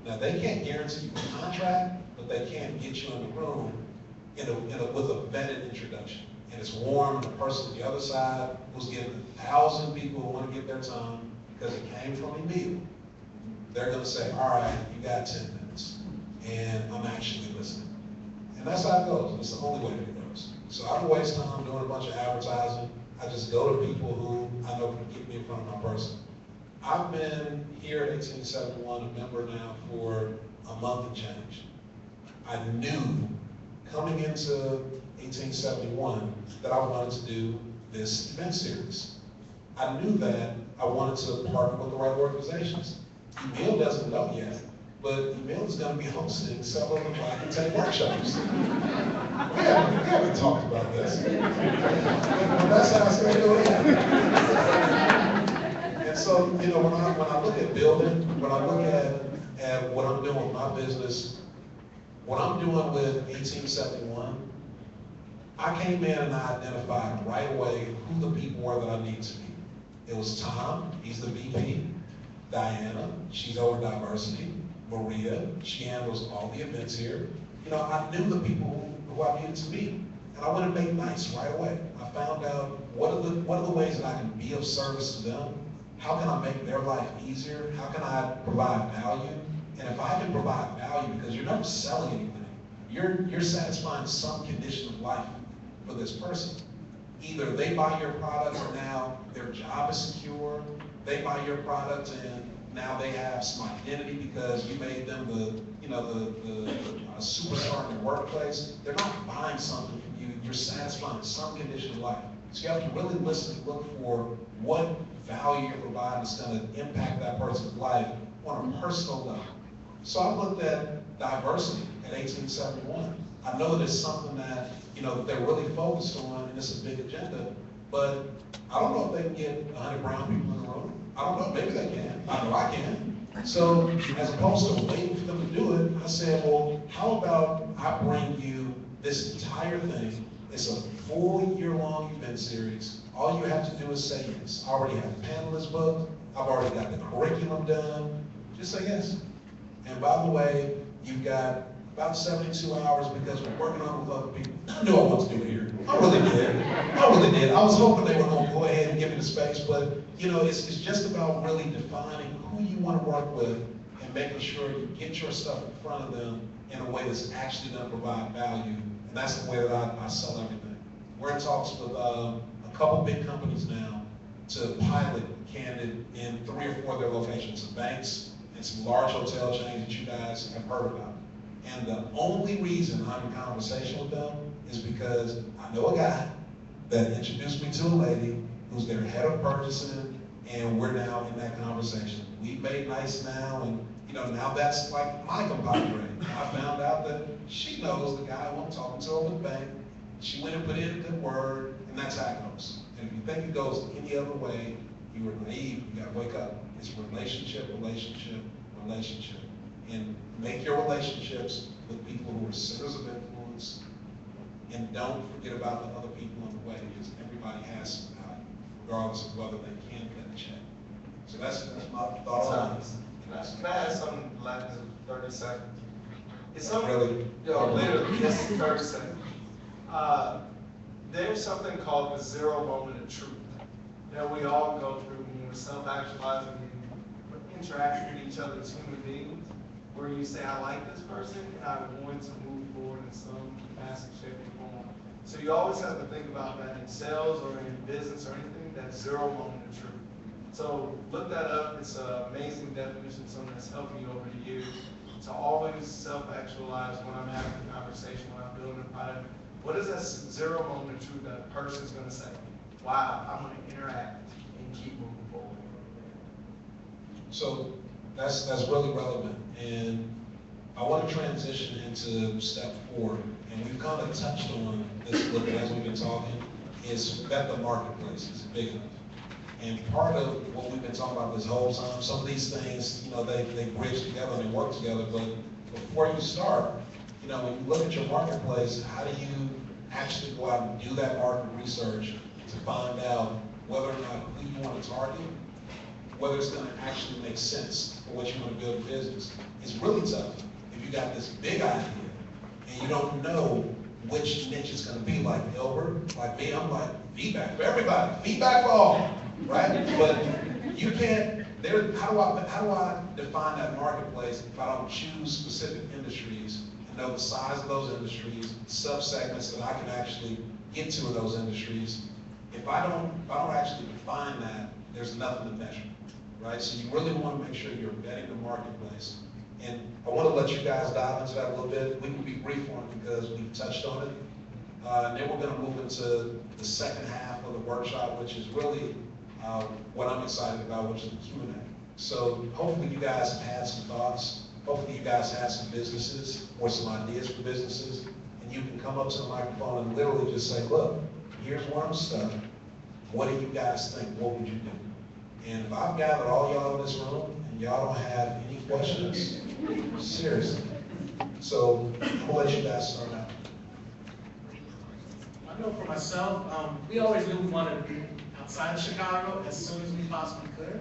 Now, they can't guarantee you a contract, but they can get you in the room with a vetted introduction. And it's warm, and the person on the other side who's getting 1,000 people who want to get their tongue because it came from Emil. They're going to say, all right, you got 10 minutes, and I'm actually listening. And that's how it goes. It's the only way that it goes. So I don't waste time doing a bunch of advertising. I just go to people who I know can get me in front of my person. I've been here at 1871, a member now for a month and change. I knew coming into 1871 that I wanted to do this event series. I knew that I wanted to partner with the right organizations. Emil doesn't know yet, but Emil is going to be hosting several of the Black and Tech workshops. We haven't talked about this. But that's how it's going to go down. And so, when I look at building, when I look at what I'm doing with my business, what I'm doing with 1871, I came in and I identified right away who the people were that I needed to be. It was Tom, he's the VP. Diana, she's over diversity. Maria, she handles all the events here. I knew the people who I needed to meet, and I went and made nice right away. I found out what are the ways that I can be of service to them. How can I make their life easier? How can I provide value? And if I can provide value, because you're never selling anything, you're satisfying some condition of life for this person. Either they buy your product and now their job is secure, they buy your product and now they have some identity because you made them the superstar in the workplace. They're not buying something from you, you're satisfying some condition of life. So you have to really listen and look for what value you're providing is going to impact that person's life on a personal level. So I looked at diversity at 1871. I know that it's something that they're really focused on, and it's a big agenda, but I don't know if they can get 100 brown people in the room. I don't know, maybe they can. I know I can. So as opposed to waiting for them to do it, I said, well, how about I bring you this entire thing. It's a full year-long event series. All you have to do is say yes. I already have the panelists booked. I've already got the curriculum done. Just say yes. And by the way, you've got about 72 hours because we're working on it with other people. I knew I wanted to do it here. I really did. I was hoping they were going to go ahead and give me the space, but it's just about really defining who you want to work with and making sure you get your stuff in front of them in a way that's actually going to provide value. And that's the way that I sell everything. We're in talks with a couple big companies now to pilot Candid in 3 or 4 of their locations, some banks and some large hotel chains that you guys have heard about. And the only reason I'm in conversation with them is because I know a guy that introduced me to a lady who's their head of purchasing, and we're now in that conversation. We've made nice now, and now that's like my compadre. I found out that she knows the guy who I'm talking to over the bank. She went and put in a good word, and that's how it goes. And if you think it goes any other way, you were naive. You got to wake up. It's relationship, relationship, relationship. And make your relationships with people who are centers of influence, and don't forget about the other people on the way, because everybody has some value, regardless of whether they can cut a check. So that's my thought on this. Can I ask something like 30 seconds? It's something, Really? literally, just 30 seconds. There's something called the 0 moment of truth that we all go through when we're self-actualizing and interacting with each other as human beings, where you say, I like this person and I want to move forward in some capacity, shape, or form. So you always have to think about that in sales or in business or anything, that 0 moment of truth. So look that up. It's an amazing definition, something that's helped me over the years to always self-actualize when I'm having a conversation, when I'm building a product. What is that 0 moment of truth that a person's going to say? Wow, I'm going to interact and keep moving forward. So that's really relevant, and I want to transition into step 4, and we've kind of touched on this a little bit as we've been talking, is vet the marketplace. Is it big enough? And part of what we've been talking about this whole time, some of these things, they bridge together and they work together, but before you start, when you look at your marketplace, how do you actually go out and do that market research to find out whether or not who you want to target, whether it's going to actually make sense for what you want to build a business. It's really tough if you got this big idea and you don't know which niche it's going to be. Like Elbert, like me, I'm like, feedback for everybody, feedback for all, right? But you can't, how do I define that marketplace if I don't choose specific industries and know the size of those industries, sub-segments that I can actually get to in those industries? If I don't actually define that, there's nothing to measure, right? So you really want to make sure you're vetting the marketplace. And I want to let you guys dive into that a little bit. We can be brief on it because we've touched on it. And then we're going to move into the second half of the workshop, which is really what I'm excited about, which is the Q&A. So hopefully you guys have had some thoughts. Hopefully you guys have some businesses or some ideas for businesses. And you can come up to the microphone and literally just say, look, here's where I'm stuck. What do you guys think? What would you do? And if I've gathered all y'all in this room and y'all don't have any questions, seriously. So I'll let you guys start out. I know for myself, we always knew we wanted to be outside of Chicago as soon as we possibly could.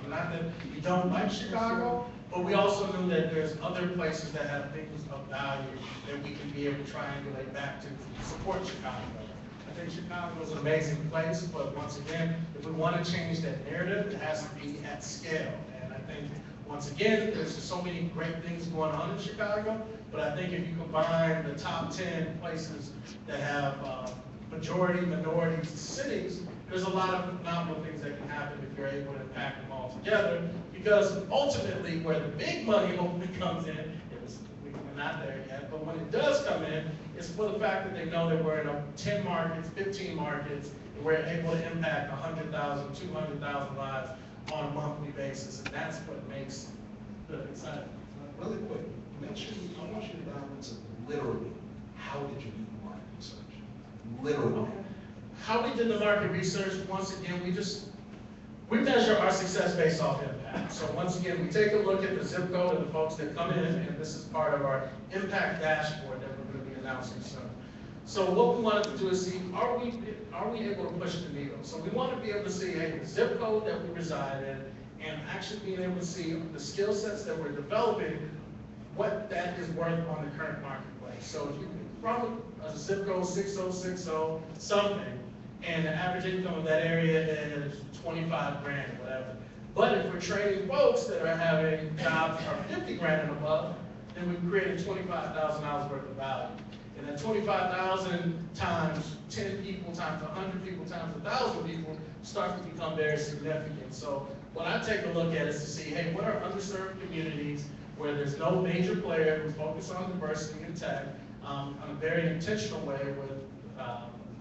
Not that we don't like Chicago, but we also knew that there's other places that have things of value that we can be able to triangulate back to support Chicago. I think Chicago is an amazing place, but once again, if we want to change that narrative, it has to be at scale. And I think, once again, there's so many great things going on in Chicago, but I think if you combine the top 10 places that have majority, minority cities, there's a lot of phenomenal things that can happen if you're able to impact them all together. Because ultimately, where the big money hopefully comes in, we're not there yet, but when it does come in, it's for the fact that they know that we're in 10 markets, 15 markets, and we're able to impact 100,000, 200,000 lives on a monthly basis, and that's what makes the exciting. Really quick, I want you to dive into literally, how did you do the market research? Literally. Okay. How we did the market research, once again, we measure our success based off impact. So once again, we take a look at the zip code of the folks that come in, and this is part of our impact dashboard that we're going to be announcing soon. So what we wanted to do is see, are we able to push the needle? So we want to be able to see, hey, the zip code that we reside in, and actually being able to see the skill sets that we're developing, what that is worth on the current marketplace. So if you from a zip code 6060 something, and the average income of that area is 25 grand or whatever. But if we're training folks that are having jobs of 50 grand and above, then we've created $25,000 worth of value. And that 25,000 times 10 people, times 100 people, times 1,000 people starts to become very significant. So what I take a look at is to see, hey, what are underserved communities where there's no major player who's focused on diversity and tech on a very intentional way with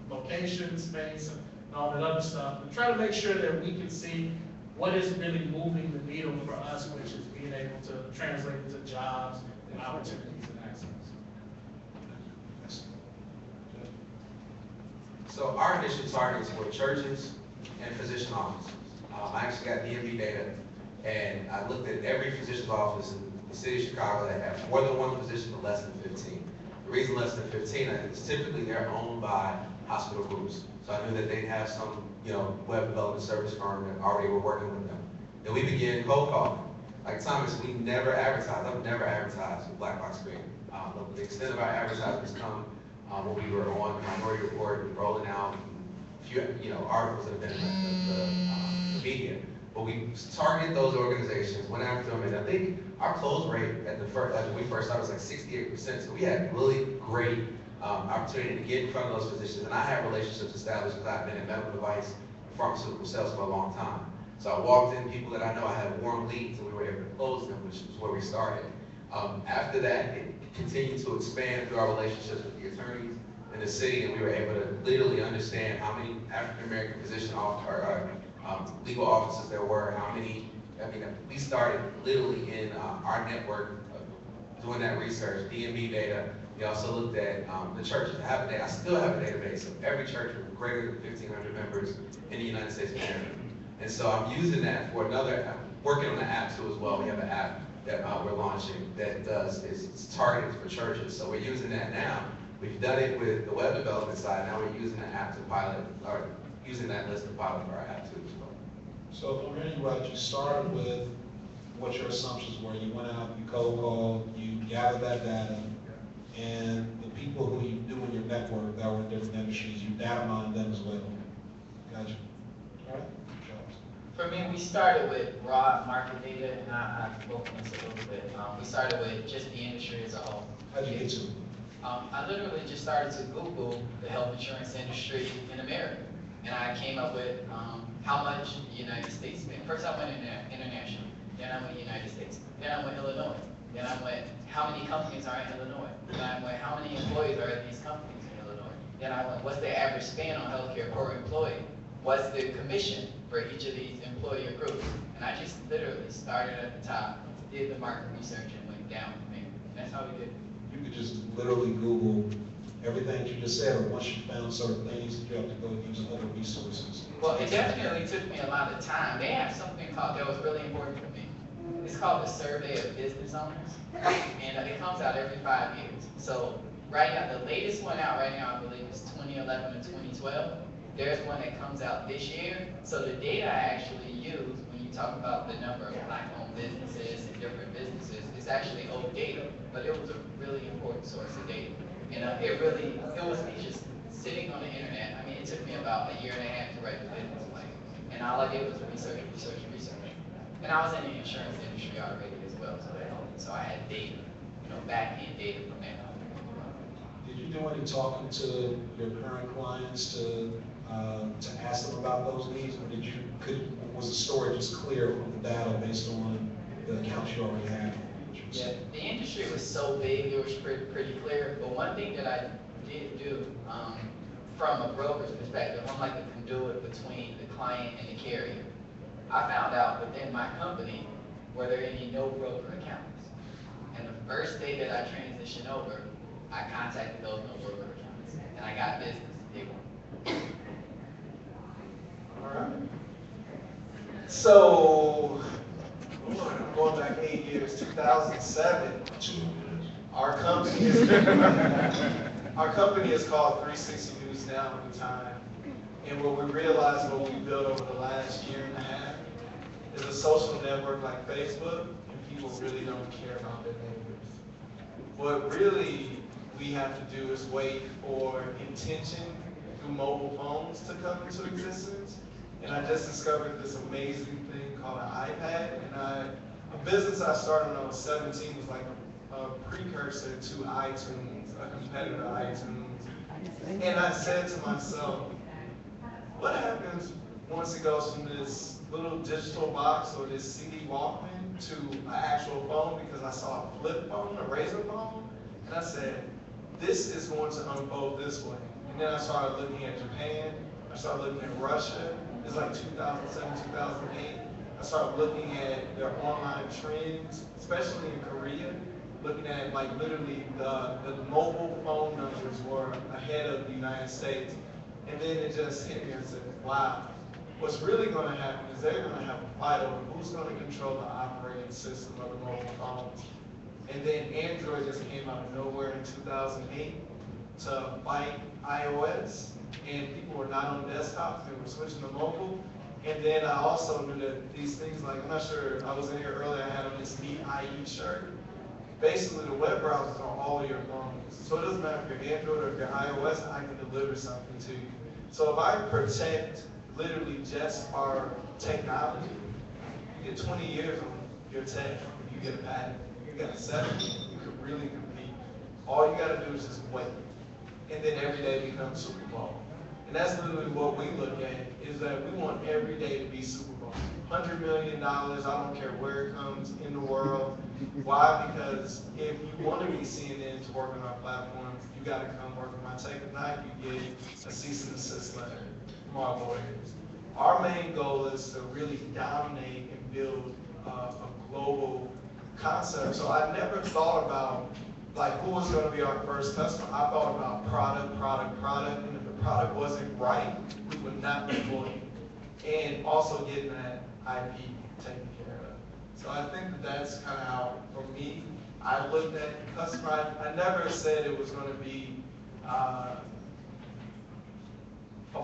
location, space, and all that other stuff, and try to make sure that we can see what is really moving the needle for us, which is being able to translate into jobs and opportunities and access. So our initial targets were churches and physician offices. I actually got DMV data, and I looked at every physician's office in the city of Chicago that had more than one physician but less than 15. The reason less than 15 is typically they're owned by hospital groups. So I knew that they'd have some, web development service firm that already were working with them. Then we began cold calling. Like Thomas, we never advertised. I've never advertised with Black Box Green. The extent of our advertisements come when we were on the Minority Report and rolling out a few, articles that have been in the media. But we targeted those organizations, went after them, and I think our close rate at when we first started was like 68%. So we had really great opportunity to get in front of those physicians. And I have relationships established because I've been in medical device and pharmaceutical sales for a long time. So I walked in people that I know, I had warm leads, and we were able to close them, which is where we started. After that, it continued to expand through our relationships with the attorneys in the city, and we were able to literally understand how many African-American physician legal offices there were, we started literally in our network doing that research, DMV data. We also looked at the churches. I still have a database of every church with greater than 1,500 members in the United States of America. And so I'm using that for I'm working on the app too as well. We have an app that we're launching that it's targeted for churches. So we're using that now. We've done it with the web development side. Now we're using the app to pilot, or using that list to pilot for our app too as well. So if I'm hearing you right, you started with what your assumptions were. You went out, you cold called, you gathered that data, and the people who you knew in your network that were in different industries, you data mined them as well. Gotcha. All right. For me, we started with raw market data, and I've spoken this a little bit. We started with just the industry as a whole. How'd you get to it? I literally just started to Google the health insurance industry in America. And I came up with how much the United States spent. First I went international, then I went United States, then I went Illinois, then I went how many companies are in Illinois, then I went how many employees are at these companies in Illinois, then I went what's the average spend on healthcare per employee, what's the commission for each of these employer groups. And I just literally started at the top, did the market research, and went down from there. And that's how we did it. You could just literally Google everything you just said, or once you found certain things, you have to go use other resources. Well, it definitely took me a lot of time. They have something called, that was really important for me. It's called the Survey of Business Owners. And it comes out every 5 years. So right now, the latest one out right now, I believe, is 2011 and 2012. There's one that comes out this year. So the data I actually use when you talk about the number of black-owned businesses and different businesses, it's actually old data, but it was a really important source of data. And it was me just sitting on the internet. I mean, it took me about a year and a half to write the business plan. And all I did was research. And I was in the insurance industry already as well, so that helped me. So I had data, back-end data from that. Did you do any talking to your current clients to ask them about those needs, or was the story just clear from the data based on the accounts you already had? Yeah, the industry was so big, it was pretty clear. But one thing that I did do, from a broker's perspective, I'm like the conduit between the client and the carrier. I found out within my company, were there any no broker accounts? And the first day that I transitioned over, I contacted those no broker accounts, and I got business. Day one. All right. So, going back 8 years, 2007, our company is called 360 News Now at the time. And what we realized, what we built over the last year and a half, is a social network like Facebook, and people really don't care about their neighbors. What really we have to do is wait for intention through mobile phones to come into existence. And I just discovered this amazing thing called an iPad. And a business I started when I was 17 was like a precursor to iTunes, a competitor to iTunes. And I said to myself, what happens once it goes from this little digital box or this CD Walkman to an actual phone? Because I saw a flip phone, a razor phone, and I said, this is going to unfold this way. And then I started looking at Japan, I started looking at Russia. It's like 2007, 2008. I started looking at their online trends, especially in Korea, looking at like literally the mobile phone numbers were ahead of the United States. And then it just hit me and said, wow, what's really going to happen is they're going to have a fight over who's going to control the operating system of the mobile phones. And then Android just came out of nowhere in 2008 to fight iOS. And people were not on desktops, they were switching to mobile. And then I also knew that these things like, I'm not sure, I was in here earlier, I had on this neat IE shirt. Basically, the web browsers are all your phones. So it doesn't matter if you're Android or if you're iOS, I can deliver something to you. So if I protect literally just our technology, you get 20 years on your tech, you get a patent, you got a 70, you could really compete. All you gotta do is just wait. And then every day becomes Super Bowl. And that's literally what we look at, is that we want every day to be Super Bowl. $100 million, I don't care where it comes in the world. Why? Because if you want to be CNN to work on our platform, you got to come work on my tech. If not, you get a cease and desist letter from our lawyers. Our main goal is to really dominate and build a global concept. So I never thought about like who was going to be our first customer. I thought about product, and if the product wasn't right, we would not be employing. And also getting that IP taken care of. So I think that that's kind of how, for me, I looked at customer. I never said it was going to be a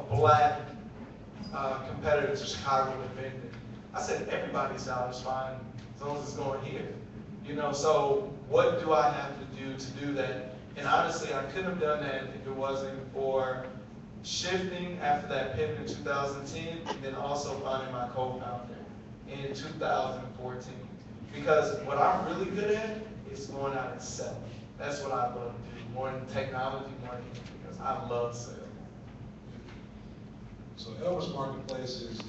black competitor to Chicago Independent. I said, everybody's salary is fine as long as it's going here. You know, so what do I have to do that? And honestly, I couldn't have done that if it wasn't for shifting after that pivot in 2010, and then also finding my co-founder in 2014. Because what I'm really good at is going out and selling. That's what I love to do, more than technology, more than anything, because I love sales. So Elvis Marketplace is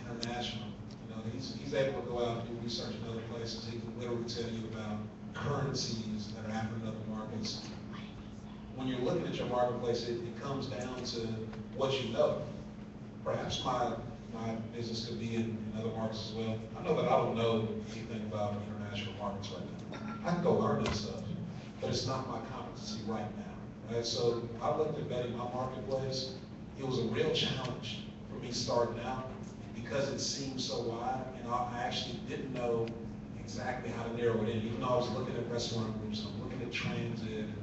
international. You know, he's able to go out and do research in other places. He can literally tell you about currencies that are happening in other markets. When you're looking at your marketplace, it comes down to what you know. Perhaps my business could be in other markets as well. I know that I don't know anything about international markets right now. I can go learn that stuff, but it's not my competency right now. Right? So I looked at betting my marketplace. It was a real challenge for me starting out because it seemed so wide, and I actually didn't know exactly how to narrow it in. Even though I was looking at restaurant groups, I'm looking at transit and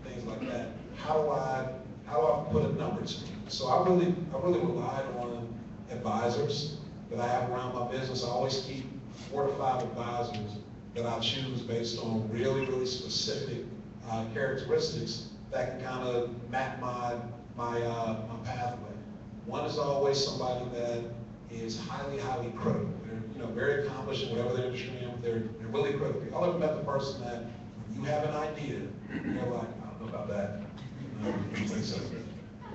things like that. How do I put a number to it? So I really relied on advisors that I have around my business. I always keep 4 to 5 advisors that I choose based on really specific characteristics that can kind of map my pathway. One is always somebody that is highly critical. They're very accomplished in whatever their industry in. They're really critical. Y'all ever met the person that you have an idea, and you're like, I don't know about that.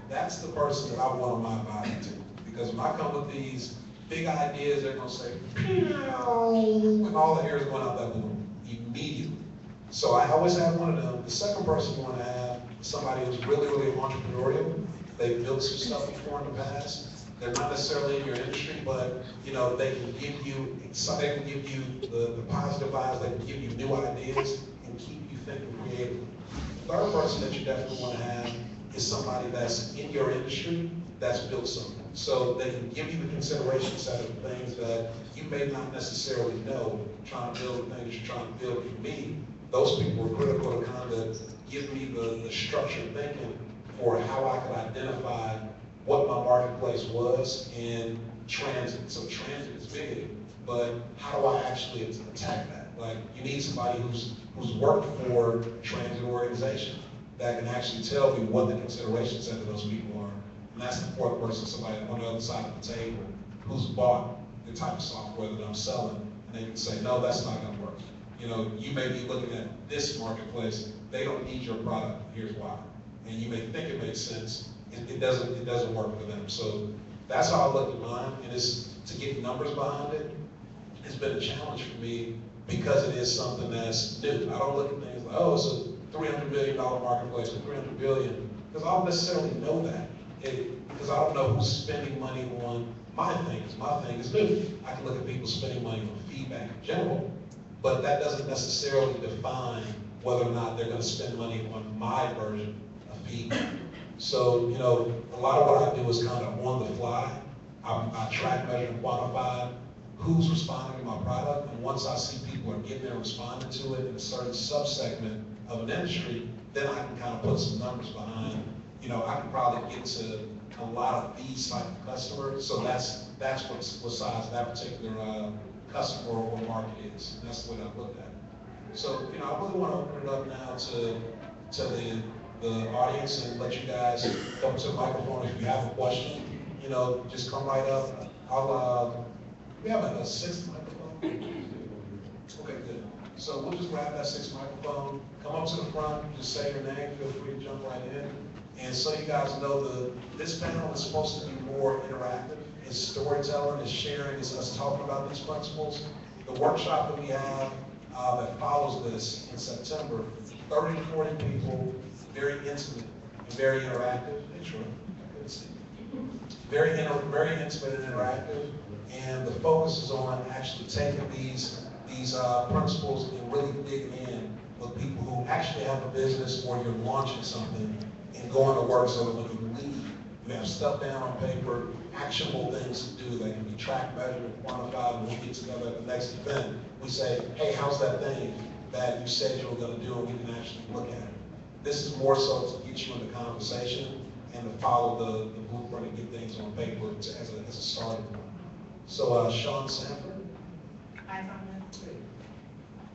That's the person that I want on my advisor too. Because when I come with these big ideas, they're gonna say, pew, and all the air is going out that balloon immediately. So I always have one of them. The second person you want to have is somebody who's really entrepreneurial. They've built some stuff before in the past. They're not necessarily in your industry, but you know they can give you the positive vibes. They can give you new ideas and keep you thinking creatively. The third person that you definitely want to have is somebody that's in your industry that's built something. So they can give you the consideration set of things that you may not necessarily know, trying to build the things you're trying to build. For me, those people were critical to kind of give me the structured thinking for how I could identify what my marketplace was in transit. So transit is big, but how do I actually attack that? Like, you need somebody who's worked for a transit organization that can actually tell me what the consideration set of those people are. And that's the fourth person, somebody on the other side of the table who's bought the type of software that I'm selling, and they can say, no, that's not gonna work. You know, you may be looking at this marketplace, they don't need your product, here's why. And you may think it makes sense, it doesn't work for them. So that's how I look at mine, and it's to get numbers behind it. It's been a challenge for me because it is something that's new. I don't look at things like, oh, it's a $300 million marketplace with $300 billion, because I don't necessarily know that. Because I don't know who's spending money on my things. My thing is new. I can look at people spending money on feedback in general, but that doesn't necessarily define whether or not they're going to spend money on my version of feedback. So, you know, a lot of what I do is kind of on the fly. I track, measure, and quantify who's responding to my product, and once I see people are getting there and responding to it in a certain subsegment of an industry, then I can kind of put some numbers behind. You know, I can probably get to a lot of these type of customers, so that's what size that particular customer or market is. And that's the way I look at it. So, you know, I really want to open it up now to the audience and let you guys come to the microphone if you have a question. You know, just come right up. We have a sixth microphone. Okay, good. So we'll just grab that sixth microphone, come up to the front, just say your name, feel free to jump right in. And so you guys know this panel is supposed to be more interactive. It's storytelling, it's sharing, it's us talking about these principles. The workshop that we have that follows this in September, 30 to 40 people, very intimate and very interactive. Hey, Troy, good to see you. Very intimate and interactive. And the focus is on actually taking these principles and really digging in with people who actually have a business or you're launching something and going to work so that when you leave, you have stuff down on paper, actionable things to do that can be tracked, measured, and quantified. When we get together at the next event, we say, hey, how's that thing that you said you were going to do, and we can actually look at it. This is more so to get you in the conversation and to follow the blueprint and get things on paper as a starting point. So Sean Sanford. Hi, Thomas.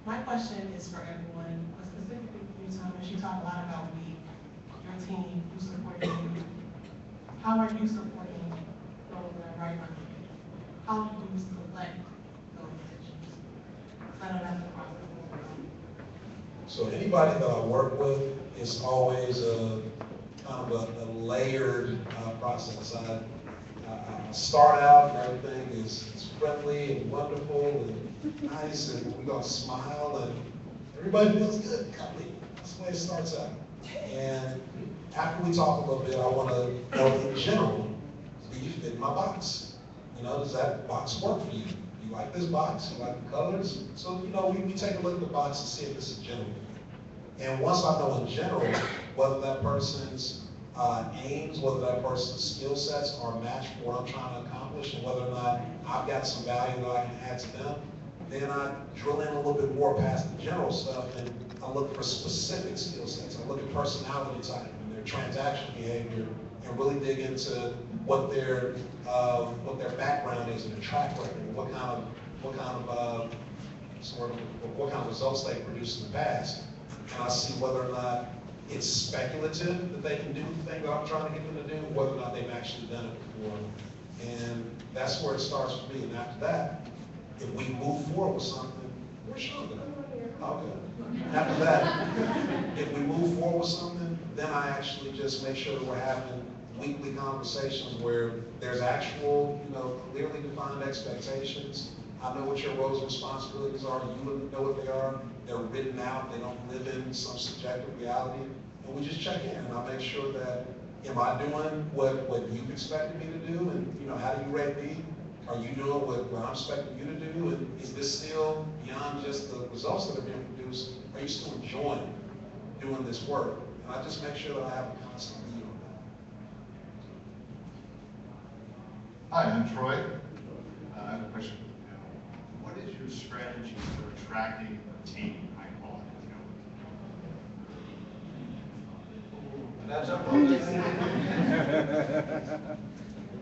My question is for everyone, but specifically for you, Thomas. You talk a lot about your team, you support your team. How are you supporting those that are right under you? How do you select those positions? I know that's the process. So anybody that I work with is always a kind of a layered process. I start out and everything is friendly and wonderful and nice, and we're gonna smile and everybody feels good. That's the way it starts out. And after we talk a little bit, I want to know in general, do you fit my box? You know, does that box work for you? You like this box? You like the colors? So, you know, we take a look at the box and see if this is general. And once I know in general whether that person's aims, whether that person's skill sets are matched for what I'm trying to accomplish, and whether or not I've got some value that I can add to them, then I drill in a little bit more past the general stuff, and I look for specific skill sets. I look at personality type and their transaction behavior, and really dig into what their background is and their track record, and what kind of results they produced in the past. And I see whether or not it's speculative that they can do the thing that I'm trying to get them to do, whether or not they've actually done it before. And that's where it starts for me. And after that, if we move forward with something, we're sure that. Okay. After that, if we move forward with something, then I actually just make sure that we're having weekly conversations where there's actual, clearly defined expectations. I know what your roles and responsibilities are. You know what they are. They're written out. They don't live in some subjective reality. And we just check in, and I make sure that, am I doing what you've expected me to do? And, how do you rate me? Are you doing what I'm expecting you to do? And is this still beyond just the results that are being produced? Are you still enjoying doing this work? And I just make sure that I have a constant view on that. Hi, I'm Troy. I have a question. What is your strategy for attracting and retaining high quality talent? Can I jump on this?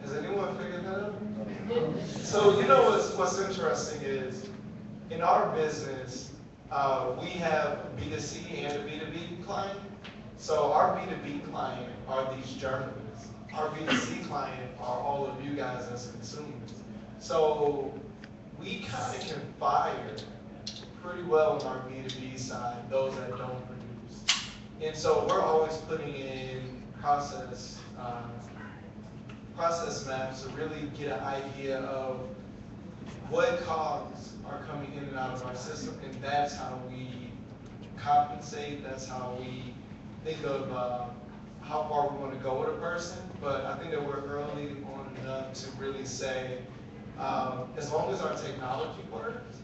Has anyone figured that out? So what's interesting is, in our business, we have a B2C and a B2B client. So our B2B client are these journalists. Our B2C client are all of you guys as consumers. So we kind of can fire pretty well on our B2B side, those that don't produce. And so we're always putting in process maps to really get an idea of what cogs are coming in and out of our system, and that's how we compensate, that's how we think of how far we want to go with a person. But I think that we're early on enough to really say, as long as our technology works,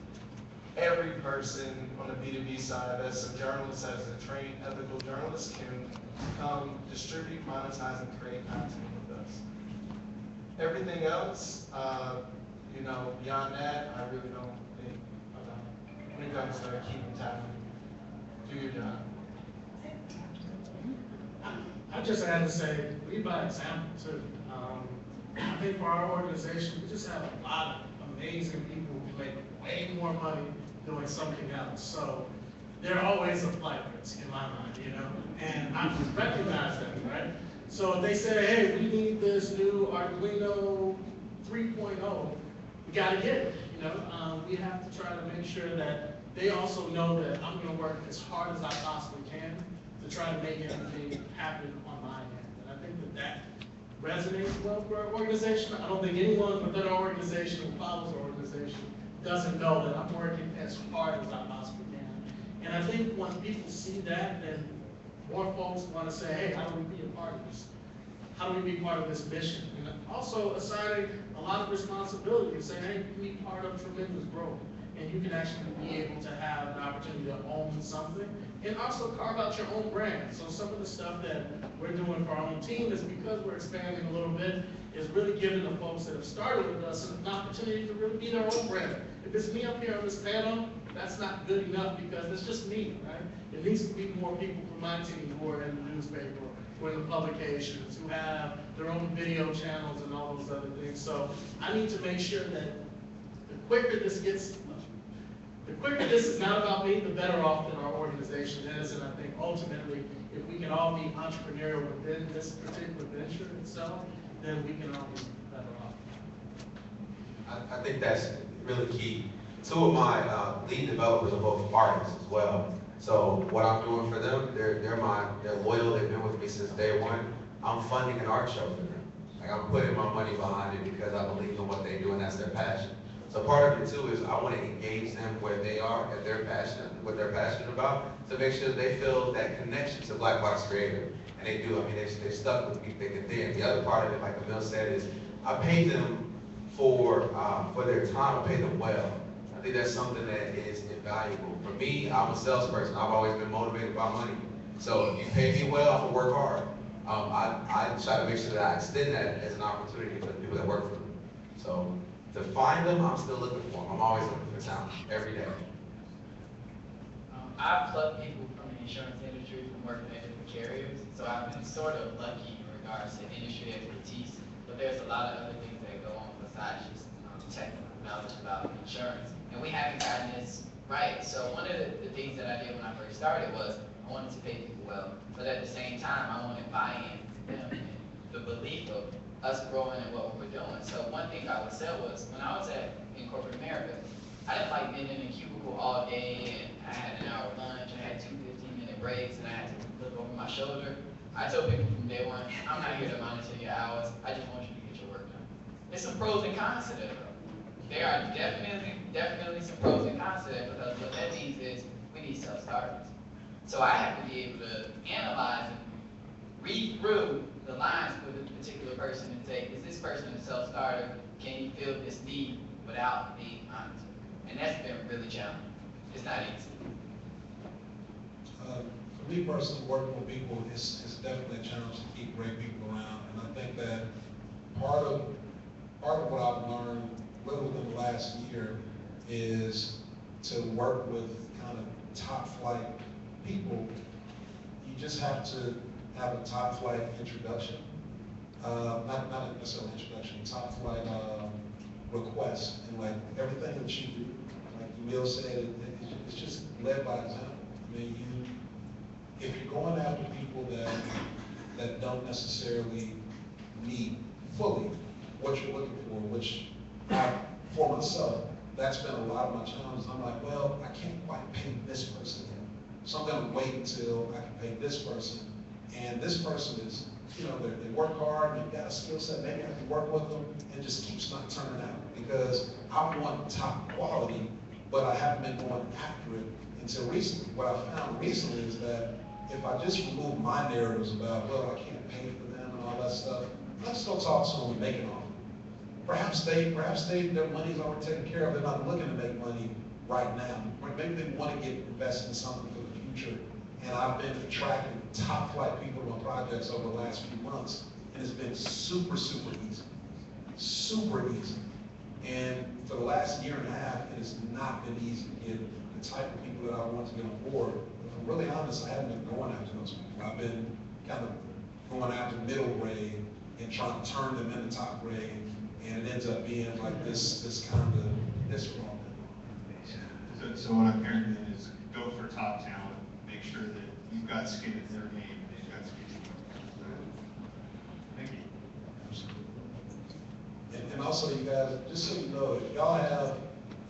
every person on the B2B side, as a journalist, as a trained ethical journalist, can come distribute, monetize, and create content with us. Everything else, beyond that, I really don't think about. When it comes to keeping time, do your job. I just had to say, lead by example too. I think for our organization, we just have a lot of amazing people who make way more money doing something else. So they're always a flight risk in my mind, and I recognize that, right? So if they say, hey, we need this new Arduino 3.0, we gotta get it, we have to try to make sure that they also know that I'm gonna work as hard as I possibly can to try to make everything happen on my end. And I think that resonates well for our organization. I don't think anyone within our organization who follows our organization doesn't know that I'm working as hard as I possibly can. And I think when people see that, then more folks want to say, hey, how do we be a part of this? How do we be part of this mission? And also assigning a lot of responsibility and saying, hey, you can be part of tremendous growth. And you can actually be able to have an opportunity to own something and also carve out your own brand. So some of the stuff that we're doing for our own team is because we're expanding a little bit, is really giving the folks that have started with us an opportunity to really be their own brand. If it's me up here on this panel, that's not good enough because it's just me, right? It needs to be more people from my team who are in the newspaper, who are in the publications, who have their own video channels and all those other things. So I need to make sure that the quicker this gets The quicker this is not about me, the better off that our organization is, and I think ultimately, if we can all be entrepreneurial within this particular venture itself, then we can all be better off. I think that's really key. Two of my lead developers are both artists as well. So what I'm doing for them, they're loyal, they've been with me since day one. I'm funding an art show for them. Like, I'm putting my money behind it because I believe in what they do and that's their passion. So part of it too is I want to engage them where they are at their passion, what they're passionate about, to make sure they feel that connection to Black Box Creative. And they do. I mean, they stuck with me thick and thin. The other part of it, like Emil said, is I pay them for their time. I pay them well. I think that's something that is invaluable. For me, I'm a salesperson. I've always been motivated by money. So if you pay me well, I'm gonna work hard. I try to make sure that I extend that as an opportunity for the people that work for me. So to find them, I'm still looking for them. I'm always looking for talent every day. I've plucked people from the insurance industry from working at different carriers, so I've been sort of lucky in regards to industry expertise, but there's a lot of other things that go on besides just technical knowledge about insurance, and we haven't gotten this right. So one of the things that I did when I first started was I wanted to pay people well, but at the same time, I wanted buy-in from them and the belief of us growing and what we were doing. So one thing I would say was, when I was in corporate America, I didn't like being in a cubicle all day, and I had an hour lunch, and I had 2 15-minute breaks, and I had to look over my shoulder. I told people from day one, I'm not here to monitor your hours, I just want you to get your work done. There's some pros and cons to that, though. There are definitely some pros and cons to that, because what that means is we need self-starters. So I have to be able to analyze and read through the lines with a particular person and say, is this person a self-starter? Can you fill this need without being honest? And that's been really challenging. It's not easy. For me personally, working with people is definitely a challenge to keep great people around. And I think that part of what I've learned really within the last year is to work with kind of top flight people. You just have to have a top flight introduction. Not necessarily introduction, top flight request. And like everything that you do, like Emil said, it's just led by example. I mean, if you're going after people that don't necessarily need fully what you're looking for, which for myself, that's been a lot of my challenges. I'm like, well, I can't quite pay this person yet. So I'm gonna wait until I can pay this person. And this person is, you know, they work hard, they've got a skill set, maybe I can work with them, and it just keeps not turning out because I want top quality, but I haven't been going after it until recently. What I found recently is that if I just remove my narratives about, well, I can't pay for them and all that stuff, let's go talk to them and make an offer. Perhaps their money's already taken care of, they're not looking to make money right now. Or maybe they want to get invested in something for the future. And I've been attracting top flight people to my projects over the last few months, and it's been super, super easy. Super easy. And for the last year and a half, it has not been easy to get the type of people that I want to get on board. If I'm really honest, I haven't been going after those people. I've been kind of going after middle grade and trying to turn them into top grade, and it ends up being like this kind of this wrong. So what I'm hearing then is go for top talent, make sure that you've got skin in their game, and they've got skin in yours. Thank you. And also, you guys, just so you know, if y'all have,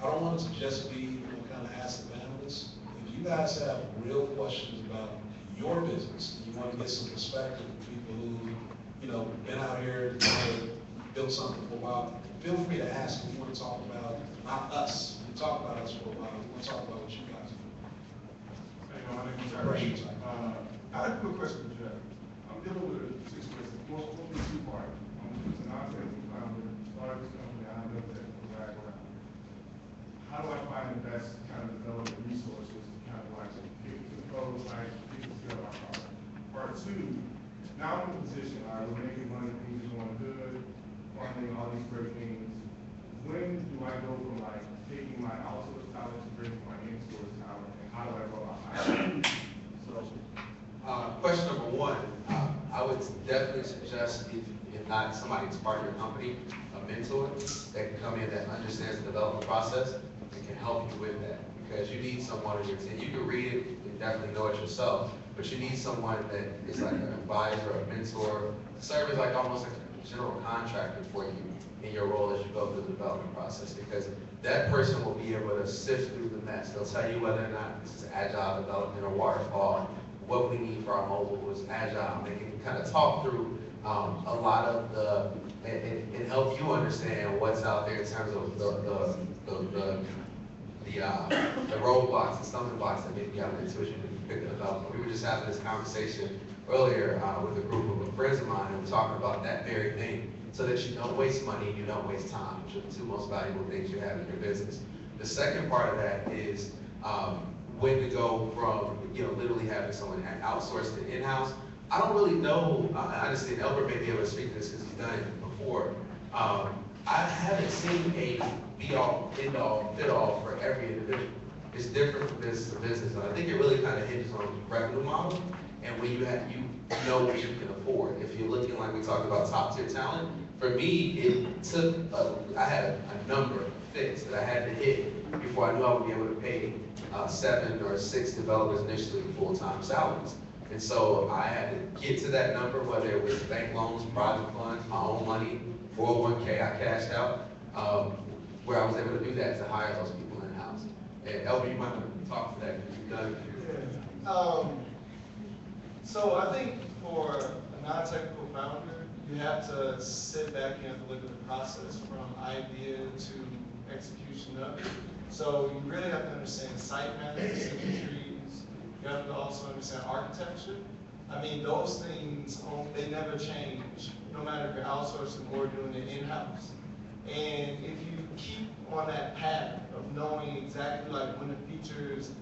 I don't want it to just be kind of ask the panelists. If you guys have real questions about your business, you want to get some perspective from people who, been out here, built something for a while, feel free to ask if you want to talk about, not us, we talk about us for a while, we want to talk about what you guys do. Hey, my name is Irene. I have a quick question for Jeff. I'm dealing with a situation, well, be two-part. I'm an entrepreneur, founder, started this company, I built that background. How do I find the best kind of development resources to kind of like pick the prototype, pick the skill I call it? Part two, now I'm in a position, all right, we're making money, things are going good, funding all these great things. When do I go from like taking my outsourced talent to bringing my in-source talent, and how do I go about hiring? Question number one, I would definitely suggest, if not somebody that's part of your company, a mentor that can come in that understands the development process and can help you with that. because you need someone on your team. You can read it and definitely know it yourself, but you need someone that is like an advisor, a mentor, serve as like almost like a general contractor for you in your role as you go through the development process, because that person will be able to sift through the mess. They'll tell you whether or not this is agile development or waterfall, what we need for our mobile is agile. They can kind of talk through a lot of the, and help you understand what's out there in terms of the roadblocks and stumbling blocks that maybe you have into as you pick the development. We were just having this conversation earlier with a group of friends of mine, and we're talking about that very thing, so that you don't waste money and you don't waste time, which are the two most valuable things you have in your business. The second part of that is when to go from, literally having someone outsourced to in-house. I don't really know, I understand Albert may be able to speak to this because he's done it before. I haven't seen a be-all, end-all, fit-all for every individual. It's different from business to business, and I think it really kind of hinges on the revenue model and when you know what you can afford. If you're looking like we talked about top-tier talent, for me, it took, I had a number of fits that I had to hit before I knew I would be able to pay 7 or 6 developers initially full-time salaries. And so I had to get to that number, whether it was bank loans, private funds, my own money, 401k I cashed out, where I was able to do that to hire those people in-house. And Elby, you might want to talk to that because you've done it. Yeah. So I think for a non-technical founder, you have to sit back and you have to look at the process from idea to execution of it. So you really have to understand site management, trees. You have to also understand architecture. I mean, those things, they never change, no matter if you're outsourcing or doing it in-house. And if you keep on that path of knowing exactly like when the feature is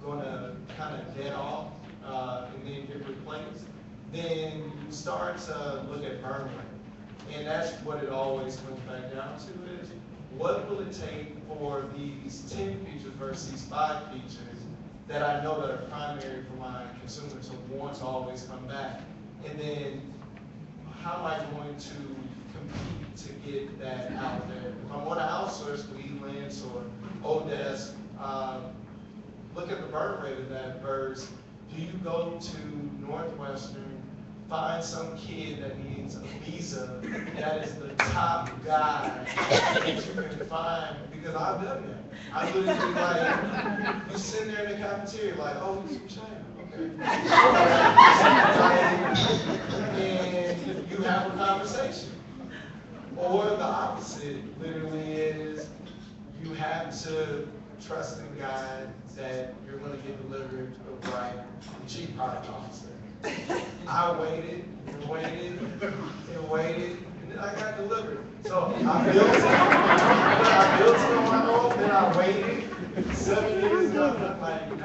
gonna kind of dead off and then get replaced, then you start to look at burn rate. And that's what it always comes back down to is, what will it take for these 10 features versus these 5 features that I know that are primary for my consumers who want to always come back? And then how am I going to compete to get that out there? If I want to outsource to Elance or Odesk, look at the burn rate of that versus, do you go to Northwestern, find some kid that needs a visa that is the top guy that you can find, because I've done that. I literally like, you sitting there in the cafeteria like, oh, he's from China, okay. And you have a conversation. Or the opposite literally is, you have to trust in God that you're going to get delivered the right chief product officer. I waited and waited and waited, and then I got delivered. So I built it on my own, then I waited 7 years ago, and I'm like, I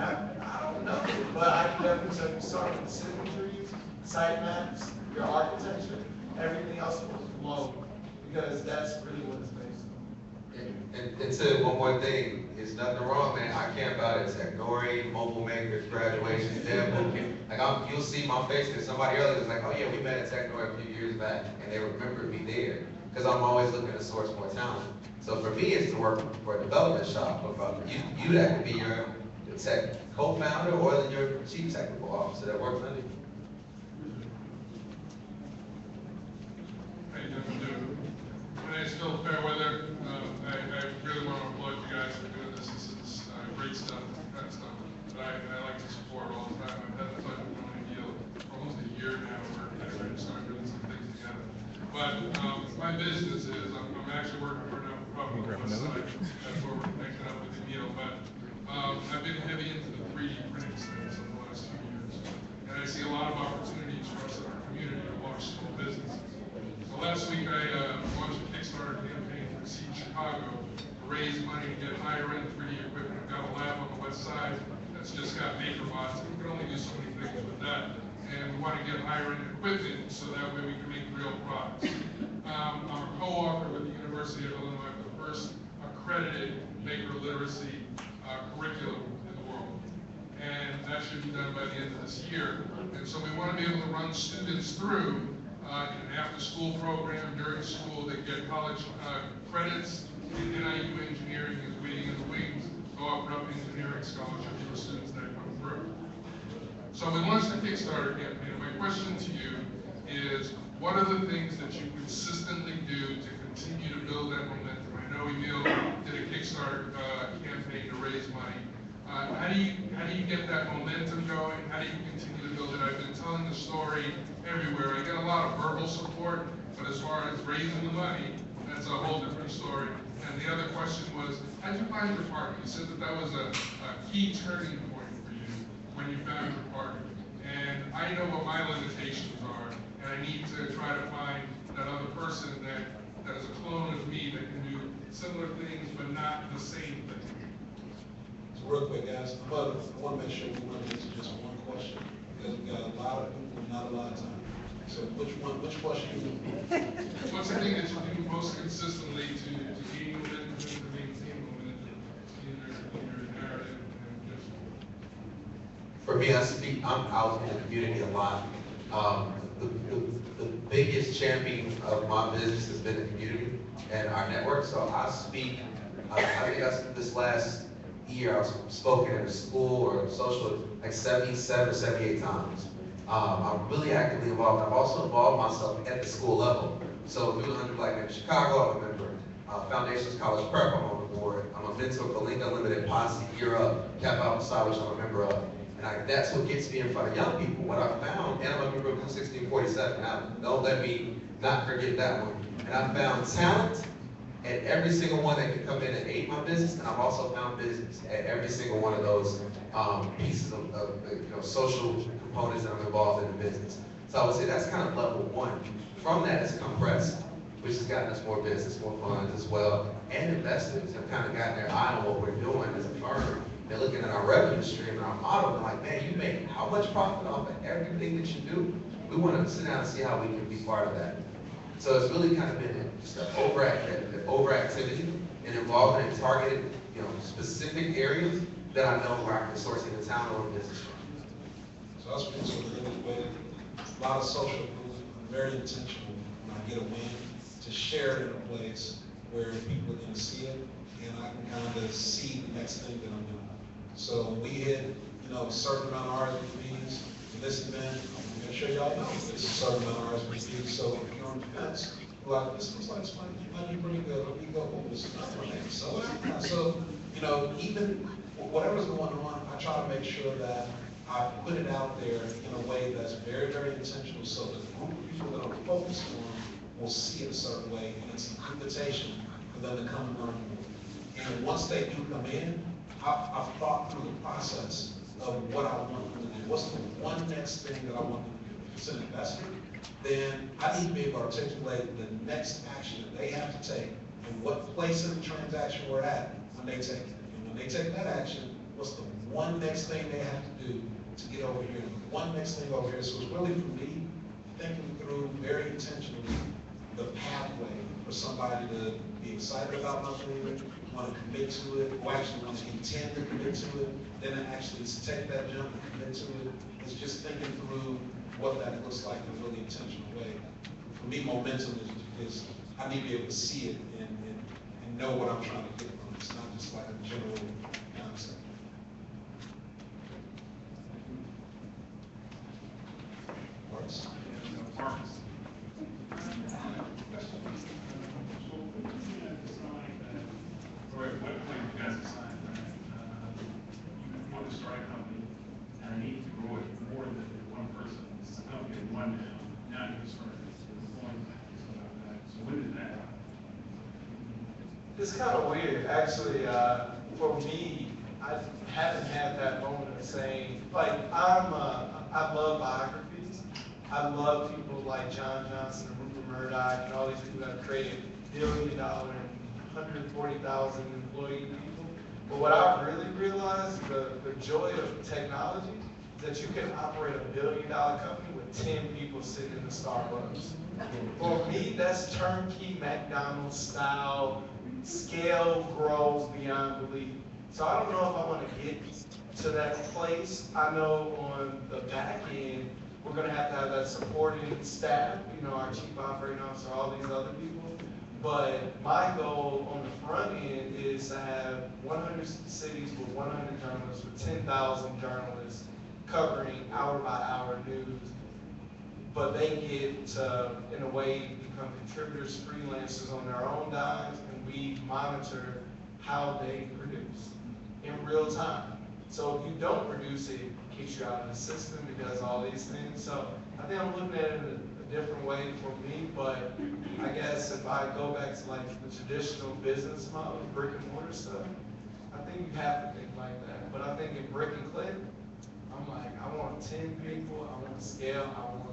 don't know. But I can definitely tell you, start with the signatures, site maps, your architecture, everything else will flow, because that's really what it's based on. And to one more thing, it's nothing wrong, man. I camp out at Technori, Mobile Makers, graduation, dev bootcamp. Like you'll see my face, and somebody earlier was like, oh yeah, we met at Technori a few years back, and they remembered me there. Because I'm always looking to source more talent. So for me, it's to work for a development shop. But for you that could be your tech co-founder or your chief technical officer that works under you. How you doing? My name's Phil Fairweather. I really want to applaud you guys for doing this. This is great stuff, kind of stuff that I like to support all the time. I've had the pleasure of knowing Neil for almost a year now. We're ready to start doing some things together. But my business is, I'm actually working for a non-profit on the west side. That's where we're connected up with Neil. But I've been heavy into the 3D printing space over the last 2 years. And I see a lot of opportunities for us in our community to launch small businesses. So last week I launched a Kickstarter campaign for Seed Chicago to raise money to get higher-end 3D equipment. I've got a lab on the west side that's just got MakerBots. We can only do so many things with that. And we want to get higher-end equipment so that way we can make real products. I'm a co-author with the University of Illinois for the first accredited maker literacy curriculum in the world. And that should be done by the end of this year. And so we want to be able to run students through in an after-school program, during school. They get college credits in NIU engineering is waiting in the wings. offer up engineering scholarships for students that come through. So we launched the Kickstarter campaign. My question to you is, what are the things that you consistently do to continue to build that momentum? I know Emil did a Kickstarter campaign to raise money. How do you get that momentum going? How do you continue to build it? I've been telling the story everywhere. I get a lot of verbal support, but as far as raising the money, that's a whole different story. And the other question was, how did you find your partner? You said that was a key turning point for you when you found your partner. And I know what my limitations are, and I need to try to find that other person that is a clone of me that can do similar things, but not the same thing. So real quick, guys, I want to make sure we run into just one question, because we got a lot of people, not a lot of time. So which question you want? What's the thing that you do most consistently to gain momentum, to maintain momentum in your narrative and just? For me, I'm out in the community a lot. The biggest champion of my business has been the community and our network. So I speak, I think this last year I've spoken at a school or social like 77 or 78 times. I'm really actively involved. I've also involved myself at the school level. So through the 100 Black Men in Chicago, I'm a member. Foundations College Prep, I'm on the board. I'm a mentor for Link Unlimited, Posse, Gear Up, Cap Alpha Psi, which I'm a member of. And that's what gets me in front of young people. What I found, and I'm a member of 1647. Now, don't let me not forget that one. And I found talent at every single one that could come in and aid my business, and I've also found business at every single one of those pieces of social components that I'm involved in the business. So I would say that's kind of level one. From that is compressed, which has gotten us more business, more funds as well, and investors have kind of gotten their eye on what we're doing as a firm. They're looking at our revenue stream and our model, and like, man, you make how much profit off of everything that you do? We want to sit down and see how we can be part of that. So it's really kind of been just an overactivity and involvement in targeted, specific areas that I know where I can source the talent or business from. So I was being sort of really a lot of social proof. I'm very intentional when I get a win to share it in a place where people are going to see it, and I can kind of see the next thing that I'm doing. So we hit, a certain amount of RSVPs for this event. I'm going to show y'all now. It's a certain amount of RSVPs. So if you're on the fence, like, this looks like this might be pretty good. Let me go over this another name. So, even whatever's going on, I try to make sure that I put it out there in a way that's very, very intentional, so the group of people that I'm focused on will see it a certain way, and it's an invitation for them to come and learn more. And once they do come in, I've thought through the process of what I want them to do. What's the one next thing that I want them to do? If it's an investor, then I need to be able to articulate the next action that they have to take and what place in the transaction we're at when they take it. And when they take that action, what's the one next thing they have to do to get over here? And the one next thing over here. So it's really, for me, thinking through very intentionally the pathway for somebody to be excited about my thing, want to commit to it, or actually want to intend to commit to it, then actually take that jump and commit to it. It's just thinking through what that looks like in a really intentional way. For me, momentum is I need to be able to see it and know what I'm trying to get from it. It's not just like a general concept. Works. It's kind of weird, actually. For me, I haven't had that moment of saying, like, I love biographies. I love people like John Johnson and Rupert Murdoch and all these people that have created billion-dollar and 140,000 employee people. But what I've really realized, the joy of technology, is that you can operate a billion-dollar company with 10 people sitting in the Starbucks. For me, that's turnkey McDonald's style. Scale grows beyond belief. So I don't know if I want to get to that place. I know on the back end, we're going to have that supporting staff, our chief operating officer, all these other people. But my goal on the front end is to have 100 cities with 100 journalists, with 10,000 journalists covering hour by hour news. But they get to, in a way, become contributors, freelancers on their own dimes, and we monitor how they produce in real time. So if you don't produce it, it kicks you out of the system, it does all these things. So I think I'm looking at it in a different way for me, but I guess if I go back to like the traditional business model, brick and mortar stuff, I think you have to think like that. But I think in brick and click, I'm like, I want 10 people, I want scale, I want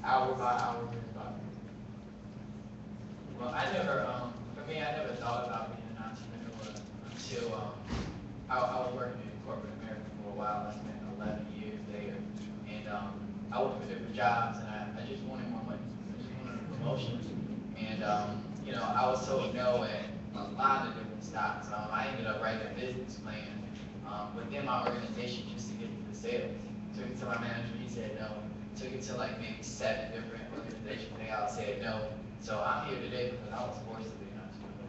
hour by hour, minute by minute. Well, for me, I never thought about being an entrepreneur until I was working in corporate America for a while. I spent 11 years there, and I worked for different jobs, and I just wanted more money. I just wanted a promotion, and I was told no at a lot of different stops. I ended up writing a business plan within my organization just to get to the sales. Took it to my manager, he said no. Took it to like maybe 7 different organizations, they all said no. So I'm here today because I was forced to be an entrepreneur.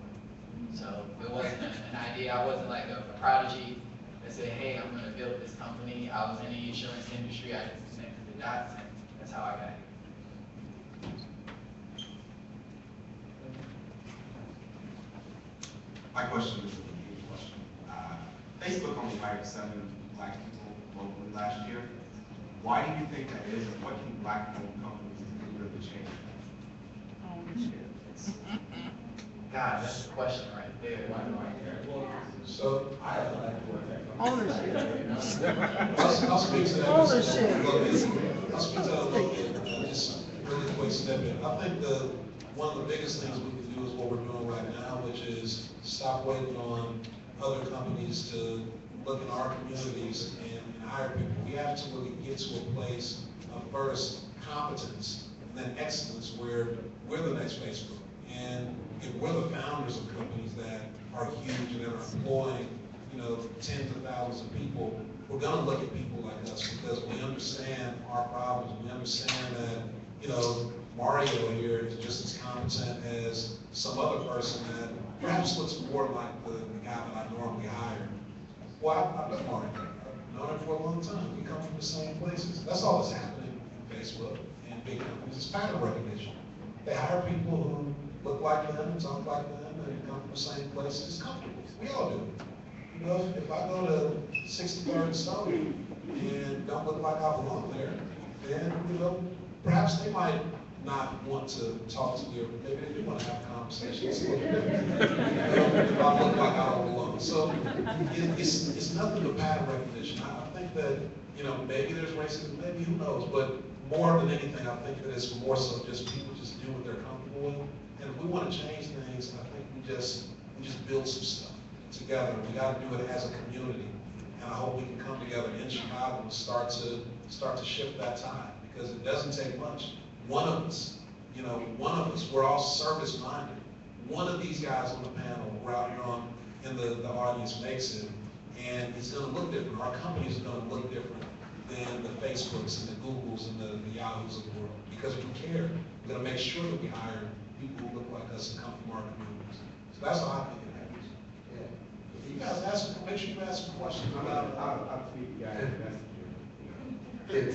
So it wasn't an idea, I wasn't like a prodigy that said, hey, I'm gonna build this company. I was in the insurance industry, I just connected the dots, and that's how I got here. My question is a huge question. Facebook only hired 7 Black people locally last year. Why do you think that is, and what can Black-owned companies do to really change that? God, that's the question right there. So I have Ownership. I'll speak to that. I'll speak to that a little bit, just really quick step in. I think one of the biggest things we can do is what we're doing right now, which is stop waiting on other companies to look in our communities and hire people. We have to really get to a place of first competence and then excellence where we're the next Facebook. And if we're the founders of companies that are huge and that are employing, tens of thousands of people, we're gonna look at people like us because we understand our problems. We understand that, Mario here is just as competent as some other person that perhaps looks more like the guy that I normally hire. Well, I've met Mario. I've known him for a long time. We come from the same places. That's all that's happening in Facebook and big companies. It's pattern recognition. They hire people who look like them, talk like them, and come from the same places. It's comfortable. We all do. If I go to 63rd and Stone and don't look like I belong there, then, perhaps they might not want to talk to me, or maybe they do want to have conversations. If I look like I don't belong. So it's nothing but pattern recognition. I think that, maybe there's racism, maybe who knows, but more than anything, I think that it's more so just people just do what they're comfortable with. And if we want to change things, I think we just build some stuff together. We got to do it as a community. And I hope we can come together in Chicago and start to shift that tide, because it doesn't take much. One of us, we're all service-minded. One of these guys on the panel, we're out here in the audience makes it, and it's going to look different. Our companies are going to look different than the Facebooks and the Googles and the Yahoos of the world, because we care. We're going to make sure that we hire people who look like us and come from our communities. So that's how I think it happens. Yeah. You guys make sure you ask some questions. I'll tweet you guys. To